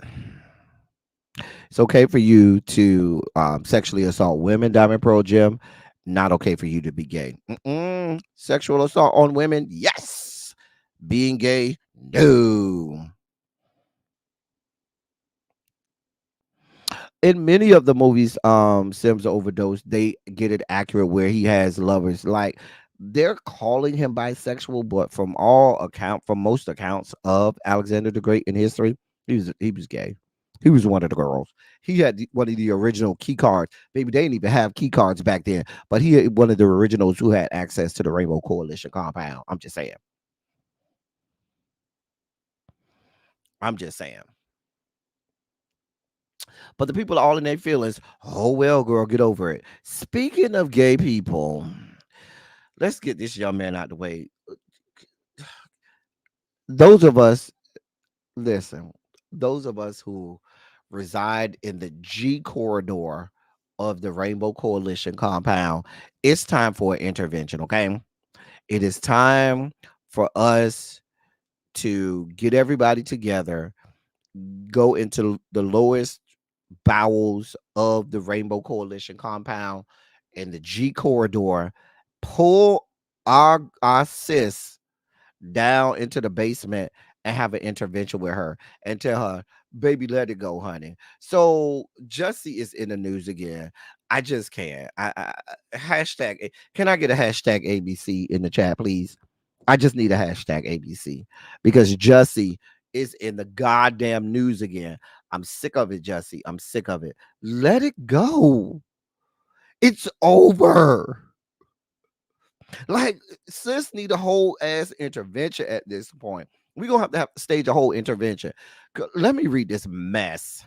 It's okay for you to sexually assault women, Diamond Pearl Jim. Not okay for you to be gay. Sexual assault on women, yes. Being gay, no. In many of the movies, Sims overdose, they get it accurate where he has lovers. Like they're calling him bisexual, but from most accounts of Alexander the Great in history, he was gay. He was one of the girls. He had one of the original key cards. Baby, they didn't even have key cards back then, but he had one of the originals who had access to the Rainbow Coalition compound. I'm just saying. I'm just saying. But the people are all in their feelings. Oh well, girl, get over it. Speaking of gay people, let's get this young man out the way. Those of us Listen, those of us who reside in the G corridor of the Rainbow Coalition compound, it's time for an intervention, okay? It is time for us to get everybody together, go into the lowest bowels of the Rainbow Coalition compound in the G corridor, pull our sis down into the basement and have an intervention with her and tell her, baby, let it go, honey. So Jussie is in the news again. I just can't. Hashtag. Can I get a hashtag ABC in the chat, please? I just need a hashtag ABC because Jussie is in the goddamn news again. I'm sick of it, Jussie. I'm sick of it. Let it go. It's over. Like, sis need a whole ass intervention at this point. We're gonna have to stage a whole intervention. Let me read this mess.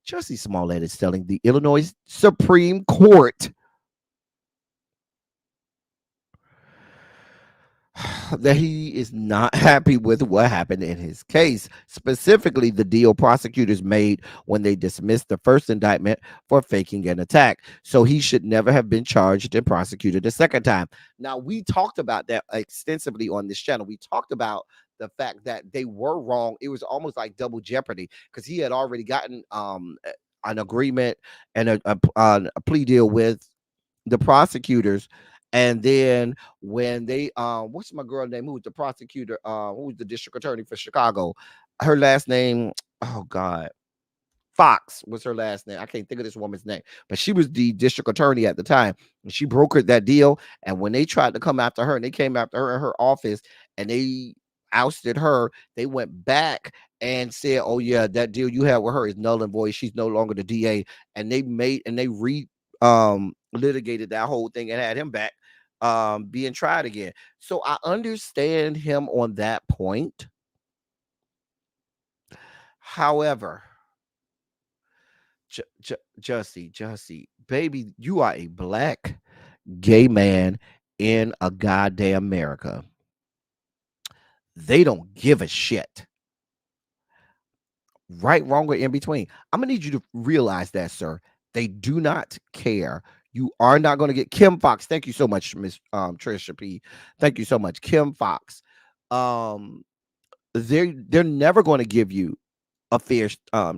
Jussie Smollett is telling the Illinois Supreme Court that he is not happy with what happened in his case, specifically the deal prosecutors made when they dismissed the first indictment for faking an attack. So he should never have been charged and prosecuted a second time. Now, we talked about that extensively on this channel. We talked about the fact that they were wrong. It was almost like double jeopardy because he had already gotten an agreement and a plea deal with the prosecutors. And then when they what's my girl name, who was the prosecutor, who was the district attorney for Chicago, her last name, oh god, Fox was her last name. I can't think of this woman's name, but she was the district attorney at the time. And she brokered that deal. And when they tried to come after her, and they came after her in her office, and they ousted her, they went back and said, "Oh yeah, that deal you had with her is null and void. She's no longer the DA." And they litigated that whole thing and had him back being tried again. So I understand him on that point. However, Jussie, baby, you are a black gay man in a goddamn America. They don't give a shit. Right, wrong, or in between. I'm gonna need you to realize that, sir. They do not care. You are not going to get Kim Fox. Thank you so much, Miss Trisha P. Thank you so much, Kim Fox. They're never going to give you a fair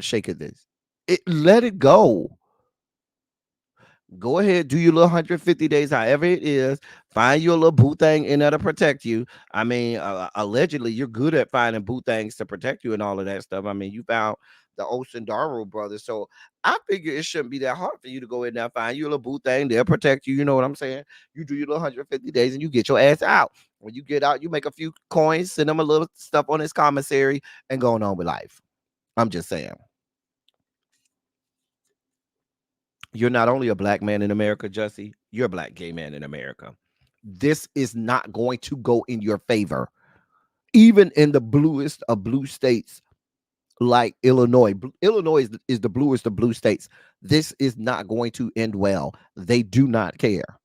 shake of this. Let it go. Go ahead, do your little 150 days, however it is. Find your little boo thing in there to protect you. I mean, allegedly, you're good at finding boo things to protect you and all of that stuff. I mean, you found the Osendaro brothers, so I figure it shouldn't be that hard for you to go in there, find your little boo thing. They'll protect you. You know what I'm saying? You do your little 150 days and you get your ass out. When you get out, you make a few coins, send them a little stuff on his commissary, and going on with life. I'm just saying. You're not only a black man in America, Jussie, you're a black gay man in America. This is not going to go in your favor. Even in the bluest of blue states like Illinois. Illinois is the bluest of blue states. This is not going to end well. They do not care.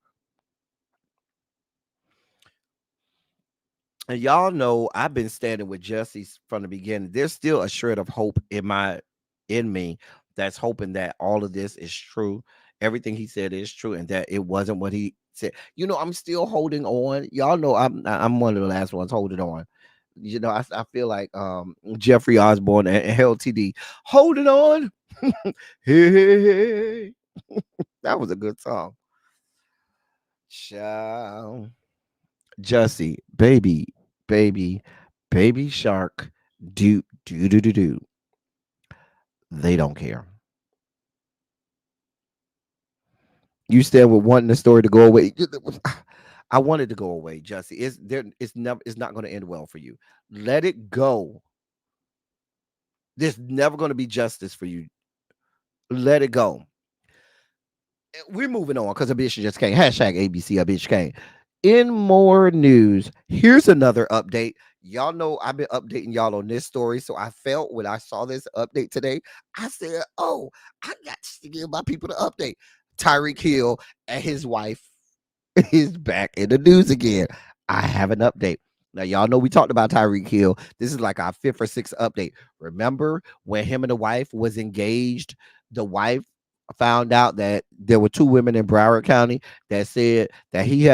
And y'all know I've been standing with Jussie from the beginning. There's still a shred of hope in me that's hoping that all of this is true. Everything he said is true, and that it wasn't what he said. You know, I'm still holding on. Y'all know I'm one of the last ones holding on. You know, I feel like Jeffrey Osborne and LTD holding on. Hey, that was a good song. Child. Jussie, baby shark, do. They don't care. You stand with wanting the story to go away. I want it to go away, Jussie. It's not going to end well for you. Let it go. There's never going to be justice for you. Let it go. We're moving on because a bitch just came. Hashtag ABC, a bitch came. In more news, here's another update. Y'all know I've been updating y'all on this story. So I felt when I saw this update today, I said, oh, I got to give my people the update. Tyreek Hill and his wife is back in the news again. I have an update. Now, y'all know we talked about Tyreek Hill. This is like our fifth or sixth update. Remember when him and the wife was engaged? The wife found out that there were two women in Broward County that said that he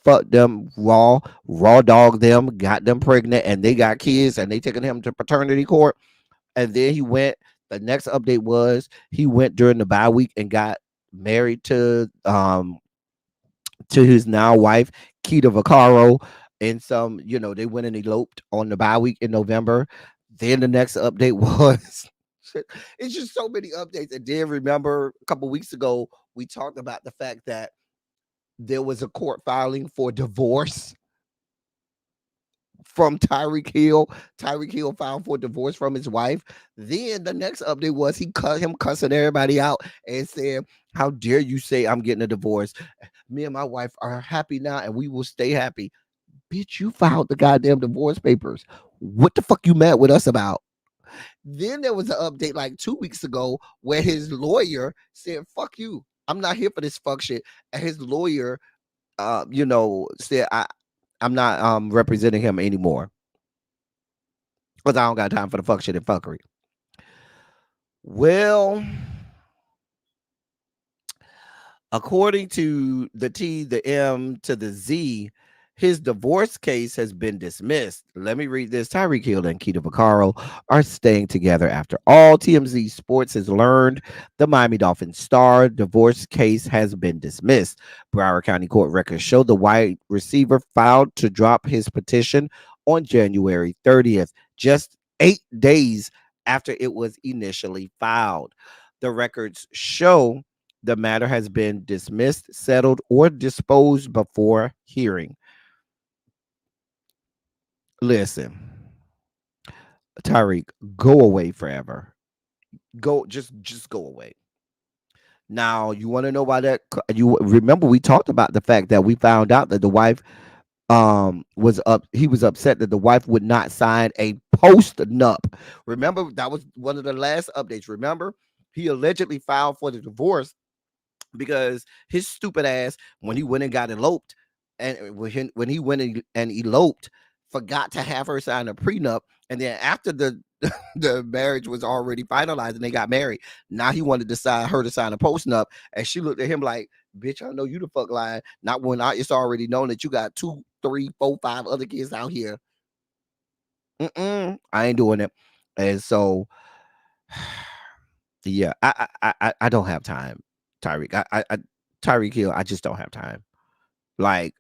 fucked them raw dogged them, got them pregnant, and they got kids, and they taking him to paternity court. And then he went. The next update was he went during the bye week and got married to his now wife, Keita Vaccaro. And they went and eloped on the bye week in November. Then the next update was it's just so many updates. And then remember a couple weeks ago, we talked about the fact that there was a court filing for divorce from Tyreek Hill. Tyreek Hill filed for divorce from his wife. Then the next update was he cut him cussing everybody out and said, "How dare you say I'm getting a divorce? Me and my wife are happy now and we will stay happy." Bitch, you filed the goddamn divorce papers. What the fuck you mad with us about? Then there was an update like 2 weeks ago where his lawyer said, "Fuck you. I'm not here for this fuck shit." And his lawyer, said, I'm not representing him anymore because I don't got time for the fuck shit and fuckery. Well, according to the T, the M to the Z, his divorce case has been dismissed. Let me read this. Tyreek Hill and Keita Vaccaro are staying together after all. TMZ Sports has learned the Miami Dolphins star divorce case has been dismissed. Broward County court records show the wide receiver filed to drop his petition on January 30th, just 8 days after it was initially filed. The records show the matter has been dismissed, settled, or disposed before hearing. Listen, Tyreek, go away forever. Just go away. Now, you want to know why that? You remember we talked about the fact that we found out that the wife was up. He was upset that the wife would not sign a post nup. Remember that was one of the last updates. Remember he allegedly filed for the divorce because his stupid ass, when he went and got eloped, and when he went and eloped, forgot to have her sign a prenup. And then after the the marriage was already finalized and they got married, now he wanted to sign her to sign a postnup. And she looked at him like, "Bitch, I know you the fuck lying. Not when it's already known that you got 2, 3, 4, 5 other kids out here. I ain't doing it." And so, yeah, I don't have time, Tyreek. Tyreek Hill, I just don't have time. Like,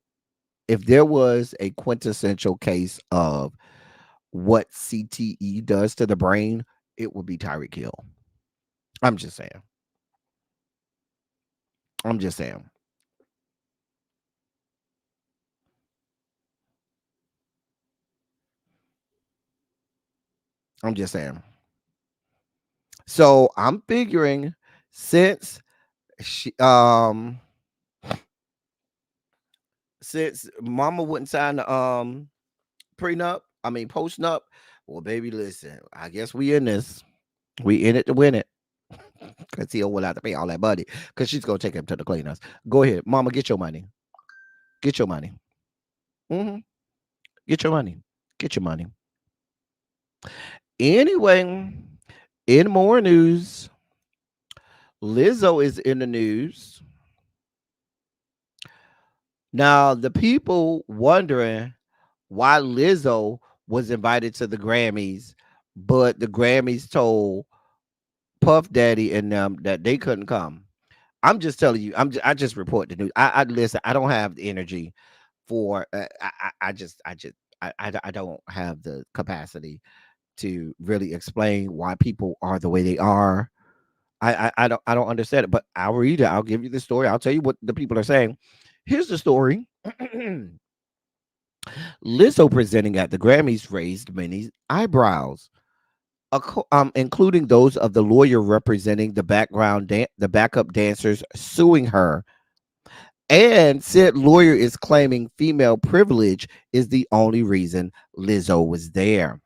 if there was a quintessential case of what CTE does to the brain, it would be Tyreek Hill. I'm just saying. I'm just saying. I'm just saying. So I'm figuring since since mama wouldn't sign the prenup, I mean postnup, well, baby, listen, I guess we in this. We in it to win it. Because he will have to pay all that money. Because she's gonna take him to the cleaners. Go ahead, mama, get your money. Get your money. hmm Get your money. Get your money. Anyway, in more news, Lizzo is in the news. Now, the people wondering why Lizzo was invited to the Grammys, but the Grammys told Puff Daddy and them that they couldn't come. I'm just telling you. I just report the news. I listen. I don't have the energy for. I don't have the capacity to really explain why people are the way they are. I don't understand it. But I'll read it. I'll give you the story. I'll tell you what the people are saying. Here's the story. Lizzo presenting at the Grammys raised many eyebrows, including those of the lawyer representing the the backup dancers suing her, and said lawyer is claiming female privilege is the only reason Lizzo was there.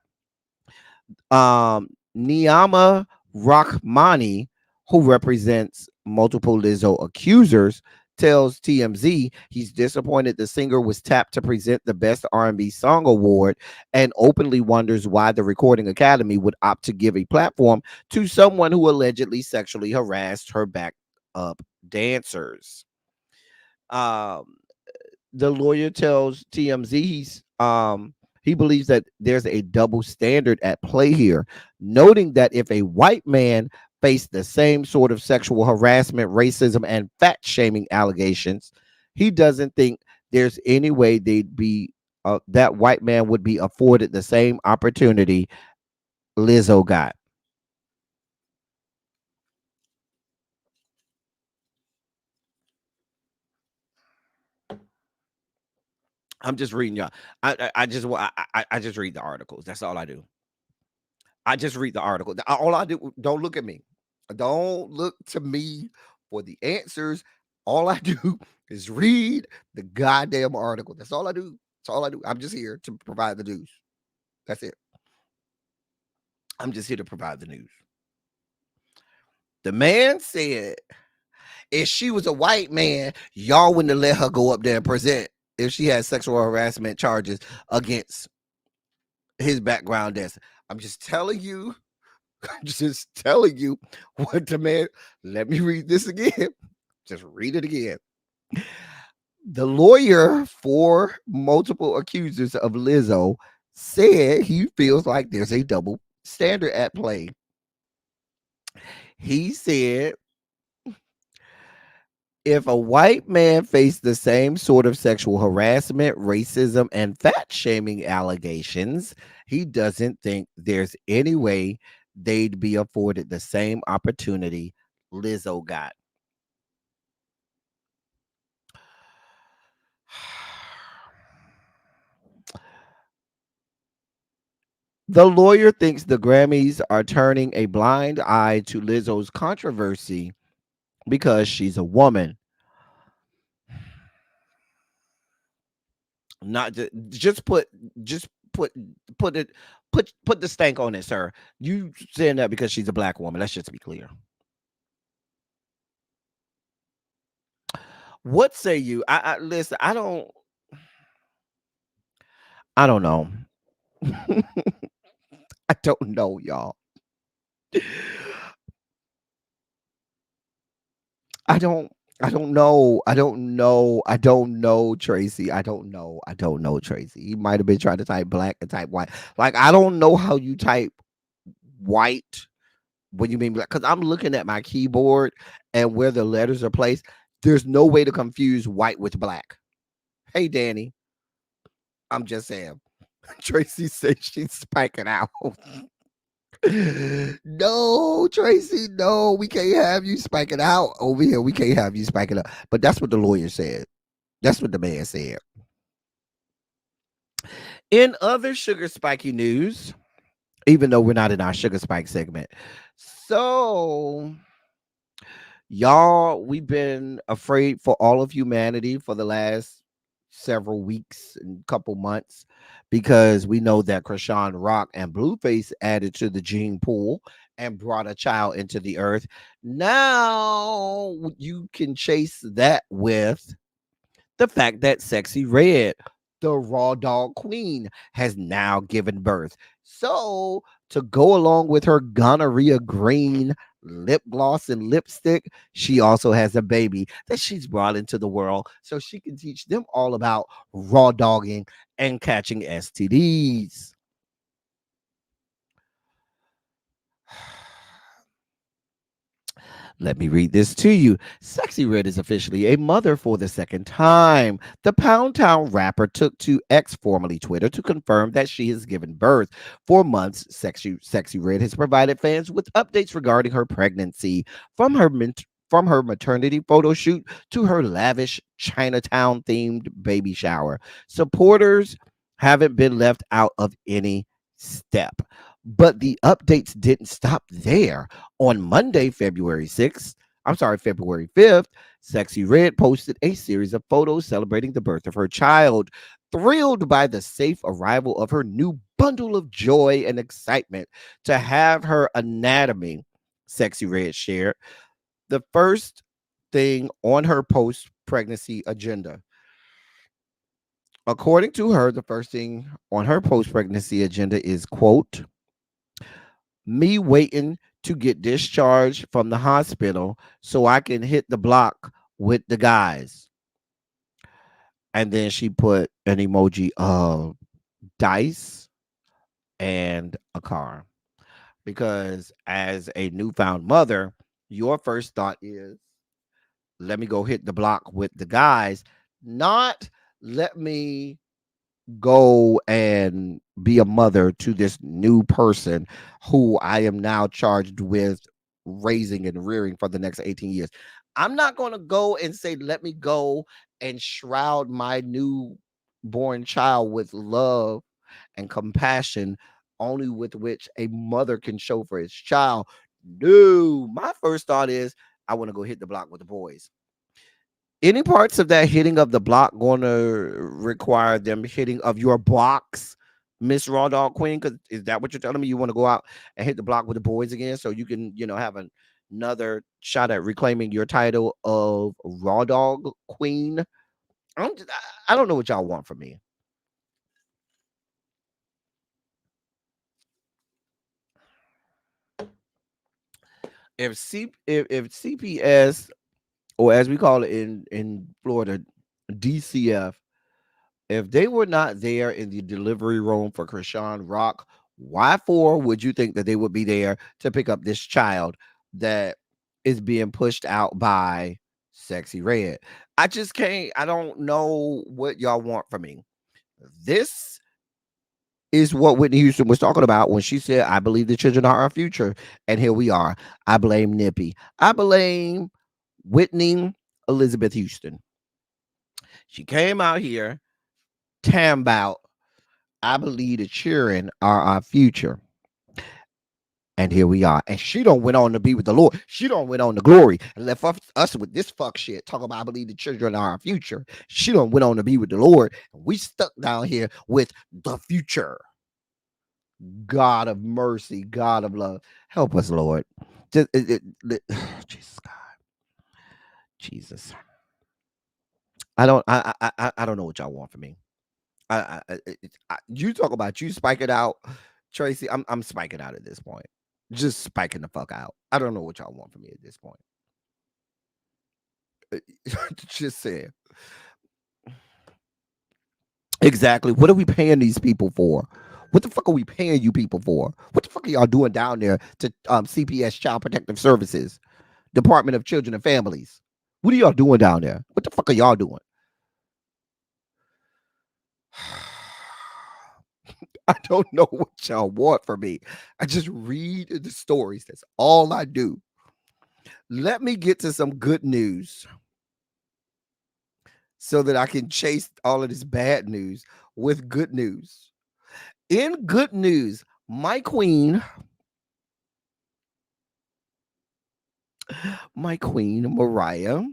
Niyama Rahmani, who represents multiple Lizzo accusers, tells TMZ he's disappointed the singer was tapped to present the Best R&B Song Award and openly wonders why the Recording Academy would opt to give a platform to someone who allegedly sexually harassed her backup dancers. Um, the lawyer tells TMZ he believes that there's a double standard at play here, noting that if a white man faced the same sort of sexual harassment, racism, and fat shaming allegations, he doesn't think there's any way they'd be that white man would be afforded the same opportunity Lizzo got. I'm just reading y'all. I just read the articles. That's all I do. I just read the article. All I do, don't look at me. Don't look to me for the answers. All I do is read the goddamn article. That's all I do. That's all I do. I'm just here to provide the news. That's it. I'm just here to provide the news. The man said if she was a white man, y'all wouldn't have let her go up there and present if she had sexual harassment charges against his background dancer. I'm just telling you. I'm just telling you what the man. Let me read this again. Just read it again. The lawyer for multiple accusers of Lizzo said he feels like there's a double standard at play. He said if a white man faced the same sort of sexual harassment, racism, and fat shaming allegations, he doesn't think there's any way they'd be afforded the same opportunity Lizzo got. The lawyer thinks the Grammys are turning a blind eye to Lizzo's controversy because she's a woman. Not just put it put the stank on it, sir. You saying that because she's a black woman. Let's just be clear. What say you? I listen, I don't know. I don't know, y'all. I don't know. I don't know, Tracy. I don't know, Tracy. He might have been trying to type black and type white. Like, I don't know how you type white when you mean black. Because I'm looking at my keyboard and where the letters are placed. There's no way to confuse white with black. Hey, Danny. I'm just saying. Tracy says she's spiking out. No, Tracy, no, we can't have you spiking out over here. We can't have you spiking up. But that's what the lawyer said. That's what the man said. In other sugar spiky news, even though we're not in our sugar spike segment. So, y'all, we've been afraid for all of humanity for the last several weeks and couple months because we know that Krishan Rock and Blueface added to the gene pool and brought a child into the earth. Now you can chase that with the fact that Sexy Red, the raw dog queen, has now given birth. So to go along with her gonorrhea green lip gloss and lipstick, she also has a baby that she's brought into the world so she can teach them all about raw dogging and catching STDs. Let me read this to you. Sexy Red is officially a mother for the second time. The Pound Town rapper took to X, formerly Twitter, to confirm that she has given birth. For months, Sexy Red has provided fans with updates regarding her pregnancy, from her maternity photo shoot to her lavish Chinatown-themed baby shower. Supporters haven't been left out of any step. But the updates didn't stop there. On Monday, February 5th, Sexy Red posted a series of photos celebrating the birth of her child. Thrilled by the safe arrival of her new bundle of joy and excitement to have her anatomy, Sexy Red shared. The first thing on her post pregnancy agenda. According to her, the first thing on her post pregnancy agenda is, quote, me waiting to get discharged from the hospital so I can hit the block with the guys. And then she put an emoji of dice and a car. Because as a newfound mother, your first thought is, let me go hit the block with the guys, not let me go and be a mother to this new person who I am now charged with raising and rearing for the next 18 years. I'm not going to go and say, let me go and shroud my newborn child with love and compassion, only with which a mother can show for his child. No, my first thought is, I want to go hit the block with the boys. Any parts of that hitting of the block going to require them hitting of your blocks, Miss Raw Dog Queen? Because is that what you're telling me? You want to go out and hit the block with the boys again so you can, have another shot at reclaiming your title of Raw Dog Queen? I don't know what y'all want from me. If CPS, or as we call it in Florida, DCF, if they were not there in the delivery room for Krishan Rock, why for would you think that they would be there to pick up this child that is being pushed out by Sexy Red? I just can't. I don't know what y'all want from me. This is what Whitney Houston was talking about when she said, I believe the children are our future. And here we are. I blame Nippy. I blame Whitney Elizabeth Houston. She came out here talking about, I believe the children are our future. And here we are. And she don't went on to be with the Lord. She don't went on to glory and left us with this fuck shit. Talk about, I believe the children are our future. She don't went on to be with the Lord. And we stuck down here with the future. God of mercy, God of love. Help us, Lord. Jesus God. Jesus. I don't know what y'all want from me. You talk about you spike it out, Tracy. I'm spiking out at this point. Just spiking the fuck out. I don't know what y'all want from me at this point. Just saying. Exactly. What are we paying these people for? What the fuck are we paying you people for? What the fuck are y'all doing down there to CPS, Child Protective Services, Department of Children and Families? What are y'all doing down there? What the fuck are y'all doing? I don't know what y'all want from me. I just read the stories. That's all I do. Let me get to some good news so that I can chase all of this bad news with good news. In good news, my queen, Mariah,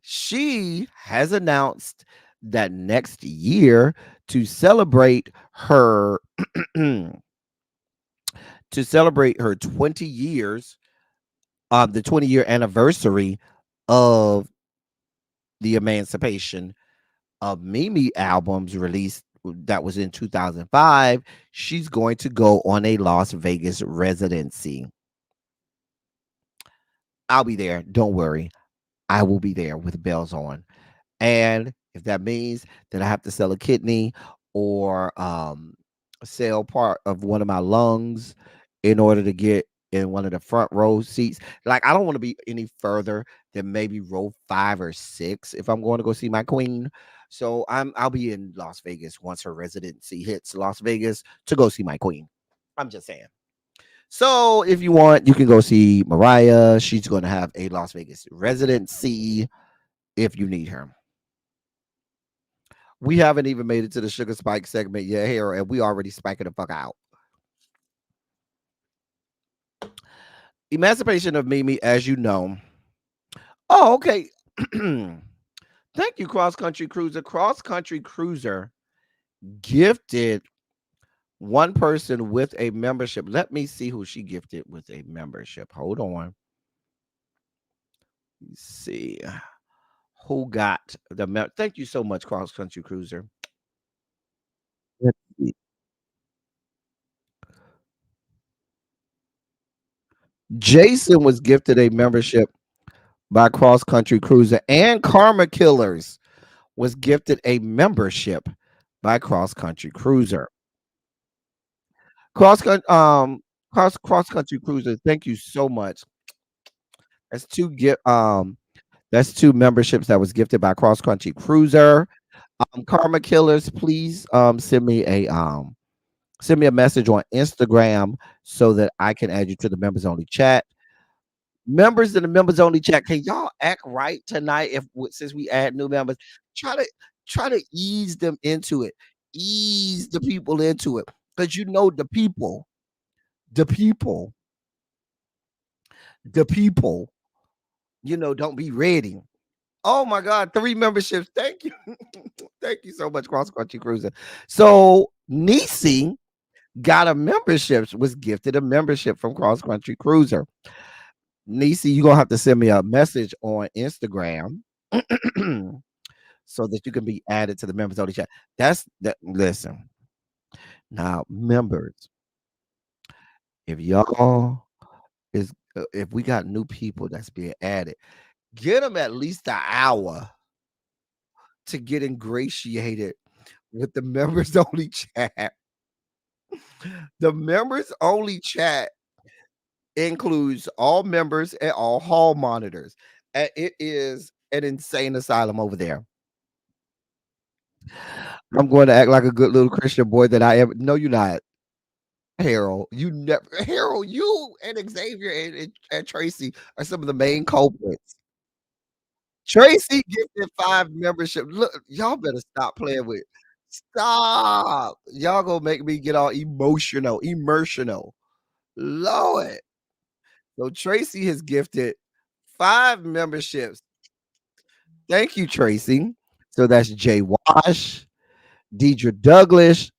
she has announced that next year to celebrate her 20 years, the 20-year anniversary of the emancipation of Mimi albums released that was in 2005, she's going to go on a Las Vegas residency. I'll be there. Don't worry. I will be there with bells on. And if that means that I have to sell a kidney or sell part of one of my lungs in order to get in one of the front row seats, like I don't want to be any further than maybe row 5 or 6 if I'm going to go see my queen. So I'll be in Las Vegas once her residency hits Las Vegas to go see my queen. I'm just saying. So if you want, you can go see Mariah. She's going to have a Las Vegas residency if you need her. We haven't even made it to the Sugar Spike segment yet here, and we already spiking the fuck out. Emancipation of Mimi, as you know. Oh, okay. Thank you, Cross Country Cruiser. Cross Country Cruiser gifted one person with a membership. Let me see who she gifted with a membership. Hold on. Let's see who got thank you so much, Cross Country Cruiser. Let's see. Jason was gifted a membership by Cross Country Cruiser, and Karma Killers was gifted a membership by Cross Country Cruiser. Cross Country Cruiser, thank you so much. That's that's two memberships that was gifted by Cross Country Cruiser. Karma Killers, please send me a message on Instagram so that I can add you to the members only chat. Members in the members only chat, can y'all act right tonight? Since we add new members, try to ease them into it, ease the people into it, because the people, the people, the people, don't be ready. Oh my God, 3 memberships. Thank you. Thank you so much, Cross Country Cruiser. So Nisi got was gifted a membership from Cross Country Cruiser. Nisi, you're gonna have to send me a message on Instagram so that you can be added to the members only chat. Listen. Now, members, if we got new people that's being added, get them at least an hour to get ingratiated with the members only chat. The members only chat includes all members and all hall monitors. And it is an insane asylum over there. I'm going to act like a good little Christian boy that I am. No, you're not. Harold, Harold, you and Xavier and Tracy are some of the main culprits. Tracy gifted 5 membership. Look, y'all better stop playing with. Stop. Y'all gonna make me get all emotional. Lord. So Tracy has gifted 5 memberships. Thank you, Tracy. So that's Jay Wash, Deidre Douglas,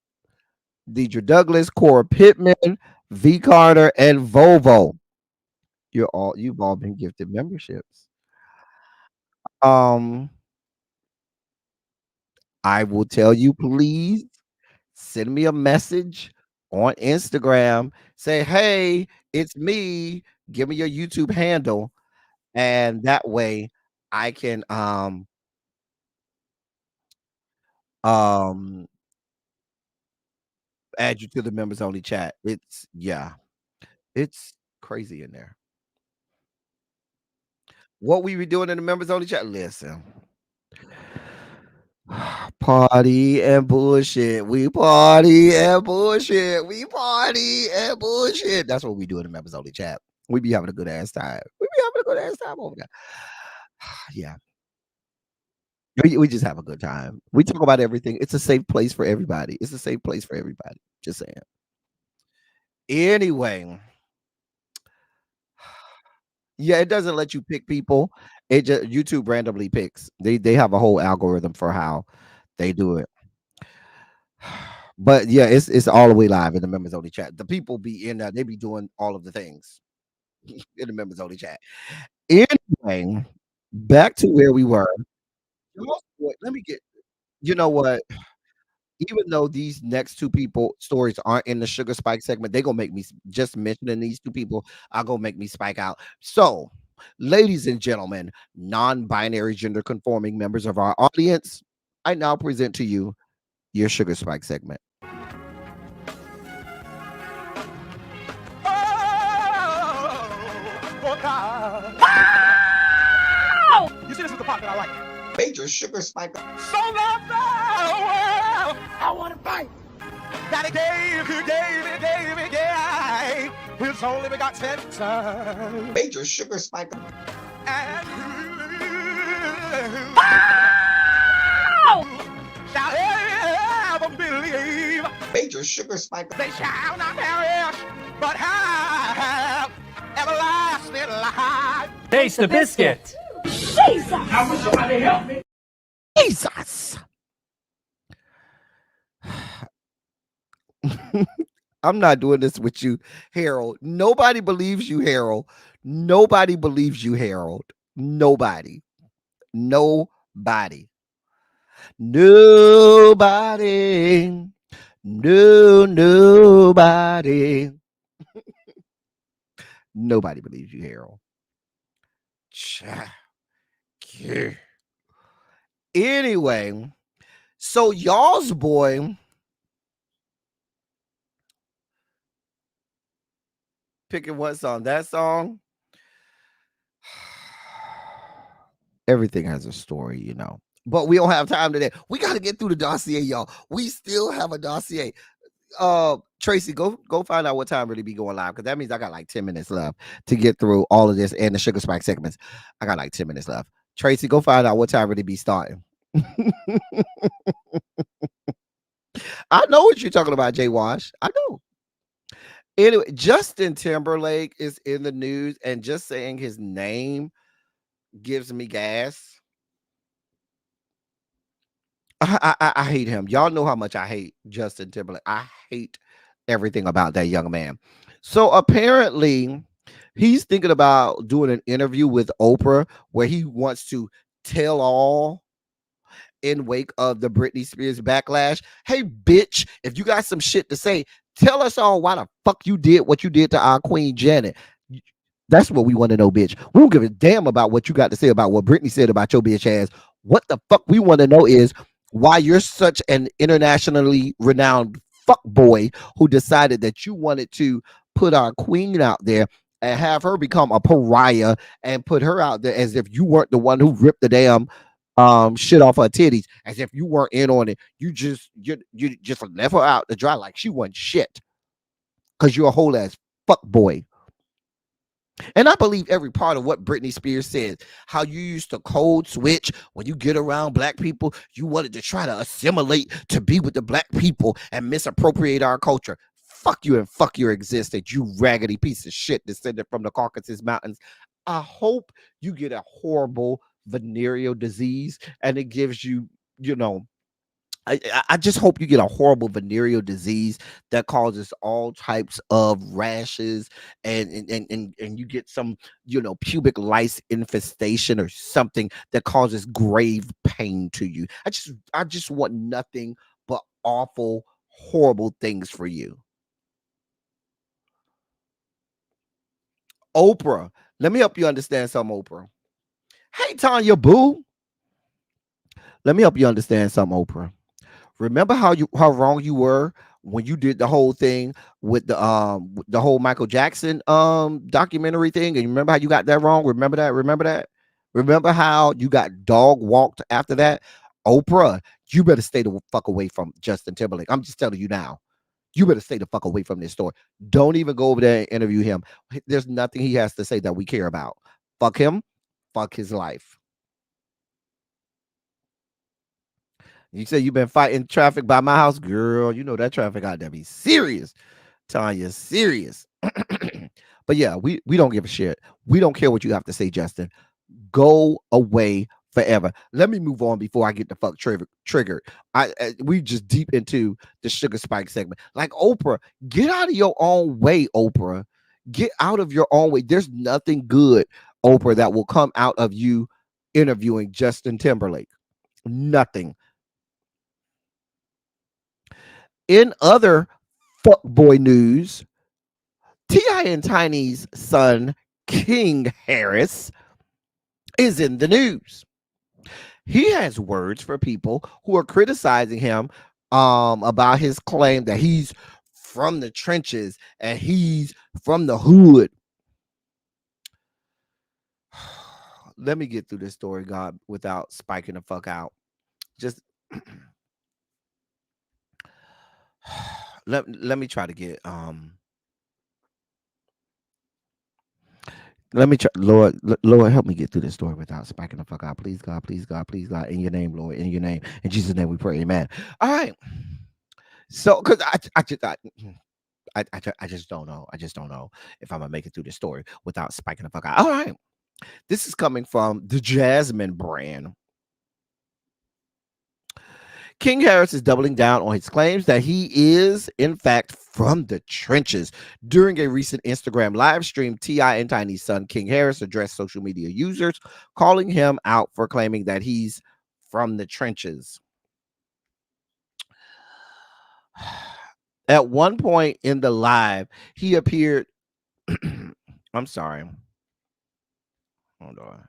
Cora Pittman, V Carter, and Volvo. You've all been gifted memberships. I will tell you, please send me a message on Instagram. Say, hey, it's me. Give me your YouTube handle. And that way I can add you to the members only chat. It's crazy in there. What we be doing in the members only chat? Listen. Party and bullshit. We party and bullshit. We party and bullshit. That's what we do in the members only chat. We be having a good ass time. We be having a good ass time over there. Yeah. We just have a good time. We talk about everything. It's a safe place for everybody. It's a safe place for everybody. Just saying. Anyway. Yeah, it doesn't let you pick people. It just YouTube randomly picks. They have a whole algorithm for how they do it. But yeah, it's all the way live in the members only chat. The people be in there, they be doing all of the things in the members only chat. Anyway, back to where we were. Let me get, you know what? Even though these next 2 people stories aren't in the sugar spike segment, they gonna make me just mentioning these 2 people are gonna make me spike out. So, ladies and gentlemen, non-binary gender conforming members of our audience, I now present to you your sugar spike segment. You see, this is the part that I like. Major sugar spike. So loved the world, I want to fight. That he gave, his only begotten son. Major sugar spike. And shall ever believe. Major sugar spike. They shall not perish, but have everlasting life. Taste the biscuit. Jesus! I wish somebody help me. Jesus. I'm not doing this with you, Harold. Nobody believes you, Harold. Nobody believes you, Harold. Nobody. Nobody. Nobody. Nobody. No, nobody. Nobody believes you, Harold. Cha- yeah. Anyway, so y'all's boy picking what song? That song? Everything has a story, you know. But we don't have time today. We got to get through the dossier, y'all. We still have a dossier. Tracy, go find out what time really be going live, because that means I got like 10 minutes left to get through all of this and the Sugar Spike segments. I got like 10 minutes left. Tracy, go find out what time really be starting. I know what you're talking about, Jay Wash. I know. Anyway, Justin Timberlake is in the news, and just saying his name gives me gas. I hate him. Y'all know how much I hate Justin Timberlake. I hate everything about that young man. So apparently, he's thinking about doing an interview with Oprah where he wants to tell all in wake of the Britney Spears backlash. Hey, bitch, if you got some shit to say, tell us all why the fuck you did what you did to our Queen Janet. That's what we want to know, bitch. We don't give a damn about what you got to say about what Britney said about your bitch ass. What the fuck we want to know is why you're such an internationally renowned fuck boy who decided that you wanted to put our queen out there and have her become a pariah and put her out there as if you weren't the one who ripped the damn shit off her titties, as if you weren't in on it. You just left her out to dry like she wasn't shit because you're a whole ass fuck boy. And I believe every part of what Britney Spears said. How you used to code switch when you get around black people. You wanted to try to assimilate to be with the black people and misappropriate our culture. Fuck you and fuck your existence, you raggedy piece of shit descended from the Caucasus Mountains. I hope you get a horrible venereal disease and it gives you, you know, I just hope you get a horrible venereal disease that causes all types of rashes and you get some, you know, pubic lice infestation or something that causes grave pain to you. I just want nothing but awful, horrible things for you. Oprah, let me help you understand something, Oprah. Hey, Tanya Boo. Let me help you understand something, Oprah. Remember how wrong you were when you did the whole thing with the whole Michael Jackson documentary thing, and you remember how you got that wrong? Remember that? Remember how you got dog walked after that? Oprah, you better stay the fuck away from Justin Timberlake. I'm just telling you now. You better stay the fuck away from this story. Don't even go over there and interview him. There's nothing he has to say that we care about. Fuck him. Fuck his life. You say you've been fighting traffic by my house, girl. You know that traffic out there be serious. Tanya, serious. But yeah, we don't give a shit. We don't care what you have to say, Justin. Go away forever. Let me move on before I get the fuck triggered. We just deep into the Sugar Spike segment. Like, Oprah, get out of your own way, Oprah. Get out of your own way. There's nothing good, Oprah, that will come out of you interviewing Justin Timberlake. Nothing. In other fuckboy news, T.I. and Tiny's son, King Harris, is in the news. He has words for people who are criticizing him about his claim that he's from the trenches and he's from the hood. Let me get through this story, God, without spiking the fuck out. Just let me try to get let me try, Lord, help me get through this story without spiking the fuck out. Please, God, please, God, please, God, in your name, Lord, in your name, in Jesus' name we pray, amen. All right. So, because I just don't know. I just don't know if I'm gonna make it through this story without spiking the fuck out. All right. This is coming from the Jasmine brand. King Harris is doubling down on his claims that he is, in fact, from the trenches. During a recent Instagram live stream, T.I. and Tiny's son, King Harris, addressed social media users, calling him out for claiming that he's from the trenches. At one point in the live, he appeared. I'm sorry. Hold on.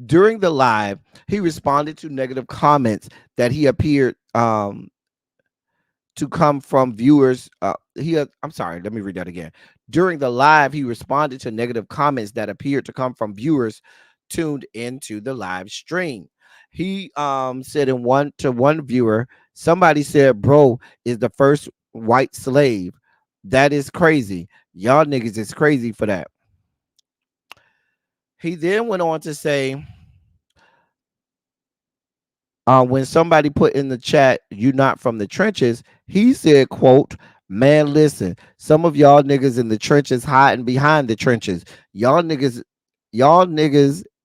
During the live, he responded to negative comments that he appeared to come from viewers. I'm sorry, let me read that again. During the live, he responded to negative comments that appeared to come from viewers tuned into the live stream. He said in one viewer, somebody said, "Bro is the first white slave." That is crazy. Y'all niggas is crazy for that. He then went on to say, when somebody put in the chat, "You not from the trenches," he said, quote, "Man, listen, some of y'all niggas in the trenches hiding behind the trenches. Y'all niggas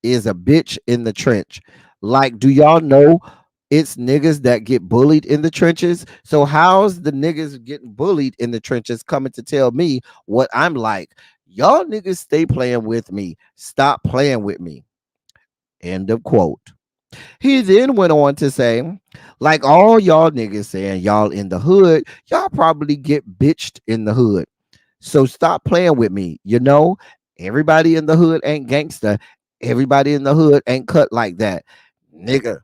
is a bitch in the trench. Like, do y'all know it's niggas that get bullied in the trenches? So how's the niggas getting bullied in the trenches coming to tell me what I'm like? Y'all niggas stay playing with me. Stop playing with me." End of quote. He then went on to say, "Like all y'all niggas saying y'all in the hood, y'all probably get bitched in the hood. So stop playing with me. You know, everybody in the hood ain't gangster. Everybody in the hood ain't cut like that. Nigga,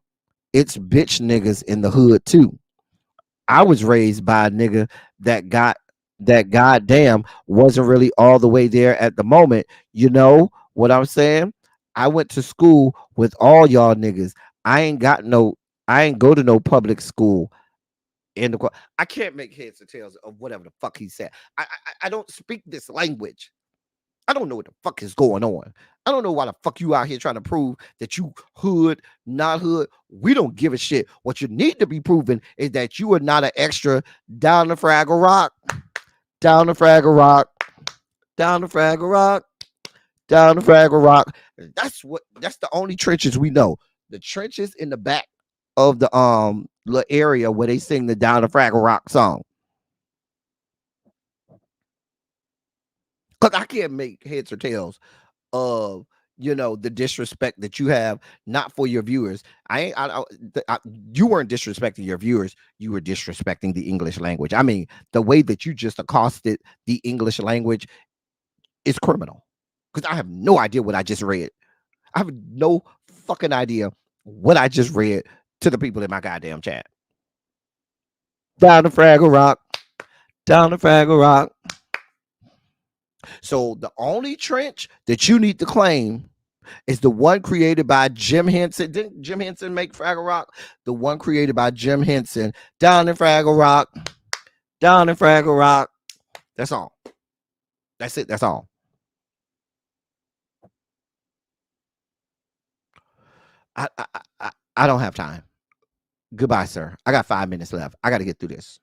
it's bitch niggas in the hood too. I was raised by a nigga that goddamn wasn't really all the way there at the moment. You know what I'm saying? I went to school with all y'all niggas. I ain't I ain't go to no public school." I can't make heads or tails of whatever the fuck he said. I don't speak this language. I don't know what the fuck is going on. I don't know why the fuck you out here trying to prove that you hood, not hood. We don't give a shit. What you need to be proven is that you are not an extra down the Fraggle Rock, down the Fraggle Rock, down the Fraggle Rock, down the Fraggle Rock. That's the only trenches we know. The trenches in the back of the little area where they sing the Down the Fraggle Rock song. Cause I can't make heads or tails of the disrespect that you have, not for your viewers. You weren't disrespecting your viewers, you were disrespecting the English language. I mean, the way that you just accosted the English language is criminal, because I have no idea what I just read. I have no fucking idea what I just read to the people in my goddamn chat. Down the Fraggle Rock, down the Fraggle Rock. So the only trench that you need to claim is the one created by Jim Henson. Didn't Jim Henson make Fraggle Rock? The one created by Jim Henson. Down in Fraggle Rock. Down in Fraggle Rock. That's all. That's it. That's all. I don't have time. Goodbye, sir. I got 5 minutes left. I got to get through this.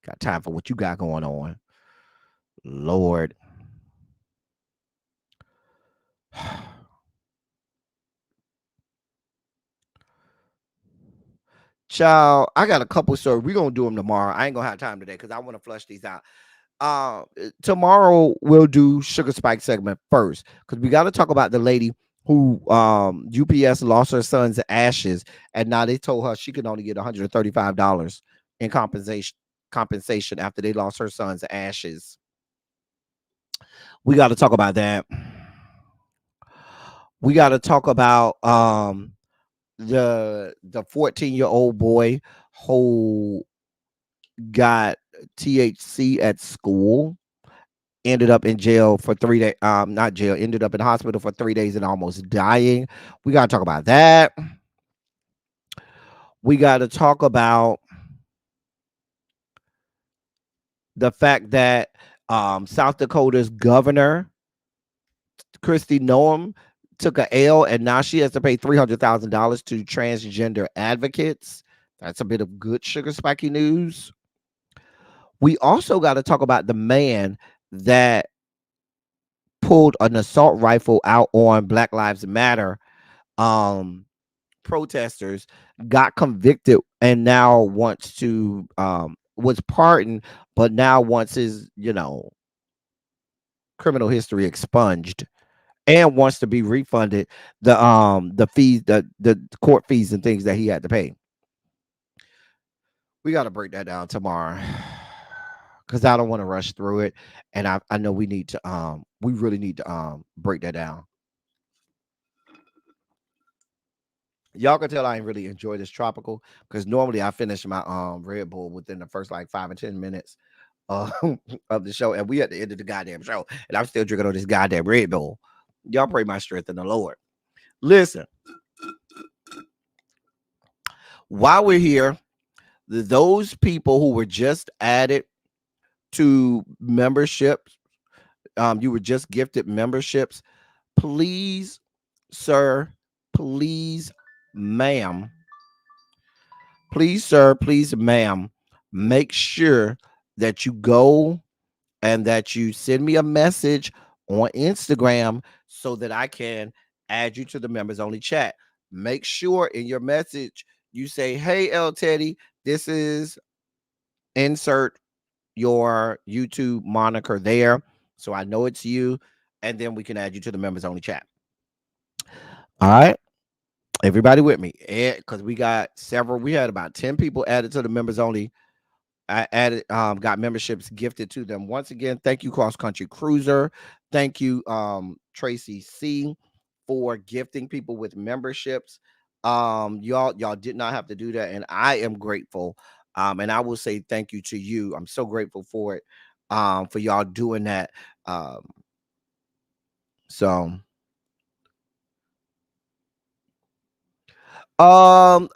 Got time for what you got going on. Lord. Child, I got a couple stories. We're gonna do them tomorrow. I ain't gonna have time today because I want to flush these out. Tomorrow we'll do Sugar Spike segment first, because we got to talk about the lady who UPS lost her son's ashes, and now they told her she could only get $135 in compensation after they lost her son's ashes. We got to talk about that. We got to talk about the 14-year-old boy who got THC at school, ended up in jail for 3 days. Not jail, ended up in hospital for 3 days and almost dying. We got to talk about that. We got to talk about the fact that South Dakota's governor, Kristi Noem, took a L, and now she has to pay $300,000 to transgender advocates. That's a bit of good sugar spiky news. We also got to talk about the man that pulled an assault rifle out on Black Lives Matter protesters, got convicted, and now wants to was pardoned, but now wants his criminal history expunged and wants to be refunded the fees, the court fees and things that he had to pay. We got to break that down tomorrow because I don't want to rush through it, and I know we really need to break that down. Y'all can tell I ain't really enjoy this tropical because normally I finish my Red Bull within the first like 5 or 10 minutes uh, of the show, and we at the end of the goddamn show, and I'm still drinking on this goddamn Red Bull. Y'all pray my strength in the Lord. Listen, while we're here, those people who were just added to memberships, you were just gifted memberships. Please, sir, please, ma'am, please, sir, please, ma'am, make sure that you go and that you send me a message on Instagram so that I can add you to the members only chat. Make sure in your message you say, "Hey, L Teddy, this is," insert your YouTube moniker there so I know it's you, and then we can add you to the members only chat. All right. Everybody with me? Because we had about 10 people added to the members only. I added, got memberships gifted to them. Once again, thank you, Cross Country Cruiser. Thank you, Tracy C, for gifting people with memberships. Y'all did not have to do that, and I am grateful. And I will say thank you to you. I'm so grateful for it. For y'all doing that. So we're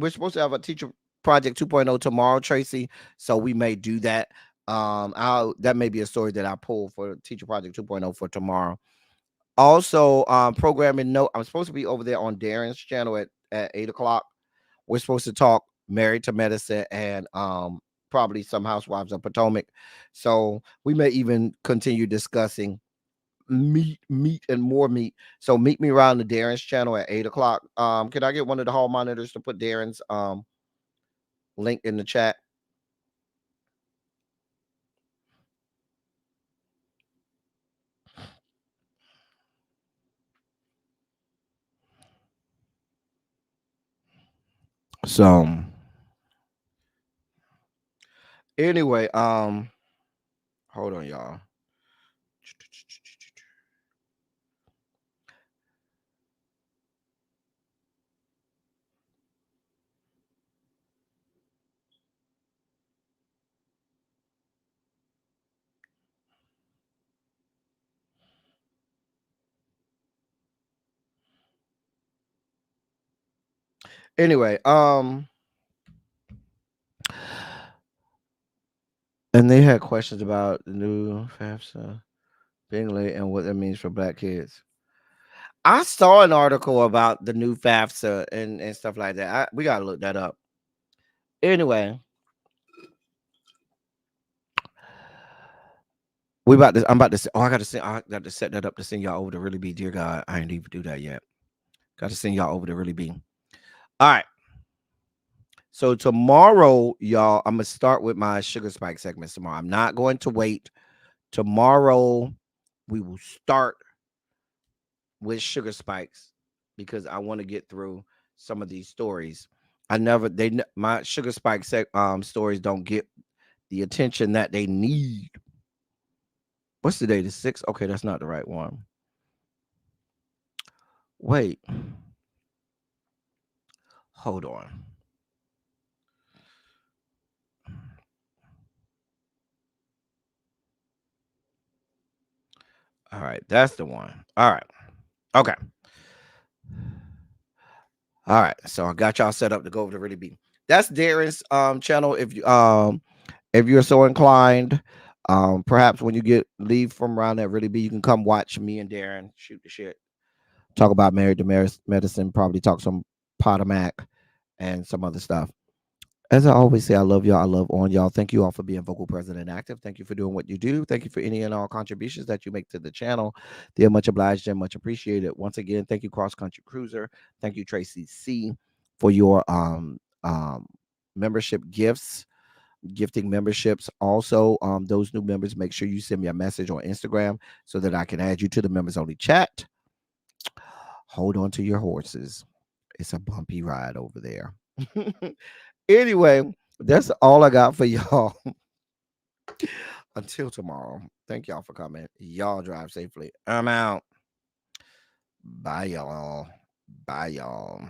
supposed to have a teacher project 2.0 tomorrow, Tracy. So we may do that. That may be a story that I pull for teacher project 2.0 for tomorrow. Also, programming note, I'm supposed to be over there on Darren's channel at 8 o'clock. We're supposed to talk Married to Medicine and probably some Housewives of Potomac. So we may even continue discussing meat and more meat. So meet me around the Darren's channel at 8 o'clock. Can I get one of the hall monitors to put Darren's link in the chat? So anyway, hold on, y'all. Anyway, and they had questions about the new FAFSA being late and what that means for black kids. I saw an article about the new FAFSA and stuff like that. We gotta look that up. Anyway, I'm about to. I got to set that up to send y'all over to Really Be. Dear God, I didn't even do that yet. Got to send y'all over to Really Be. All right. So tomorrow, y'all, I'm gonna start with my sugar spike segments tomorrow. I'm not going to wait. Tomorrow, we will start with sugar spikes because I want to get through some of these stories. My sugar spike stories don't get the attention that they need. What's the day? The 6th? Okay, that's not the right one. Wait. Hold on. All right, that's the one. All right. Okay. All right. So I got y'all set up to go over to Really Be. That's Darren's channel. If you're so inclined, perhaps when you leave from around that Really Be, you can come watch me and Darren shoot the shit. Talk about Married to Medicine, probably talk some Potomac and some other stuff. As I always say, I love y'all. I love on y'all. Thank you all for being vocal, present, and active. Thank you for doing what you do. Thank you for any and all contributions that you make to the channel. They're much obliged and much appreciated. Once again, thank you, Cross Country Cruiser. Thank you, Tracy C, for your membership gifts. gifting memberships. Also, those new members, make sure you send me a message on Instagram so that I can add you to the members only chat. Hold on to your horses. It's a bumpy ride over there. Anyway, that's all I got for y'all. Until tomorrow. Thank y'all for coming. Y'all drive safely. I'm out. Bye, y'all. Bye, y'all.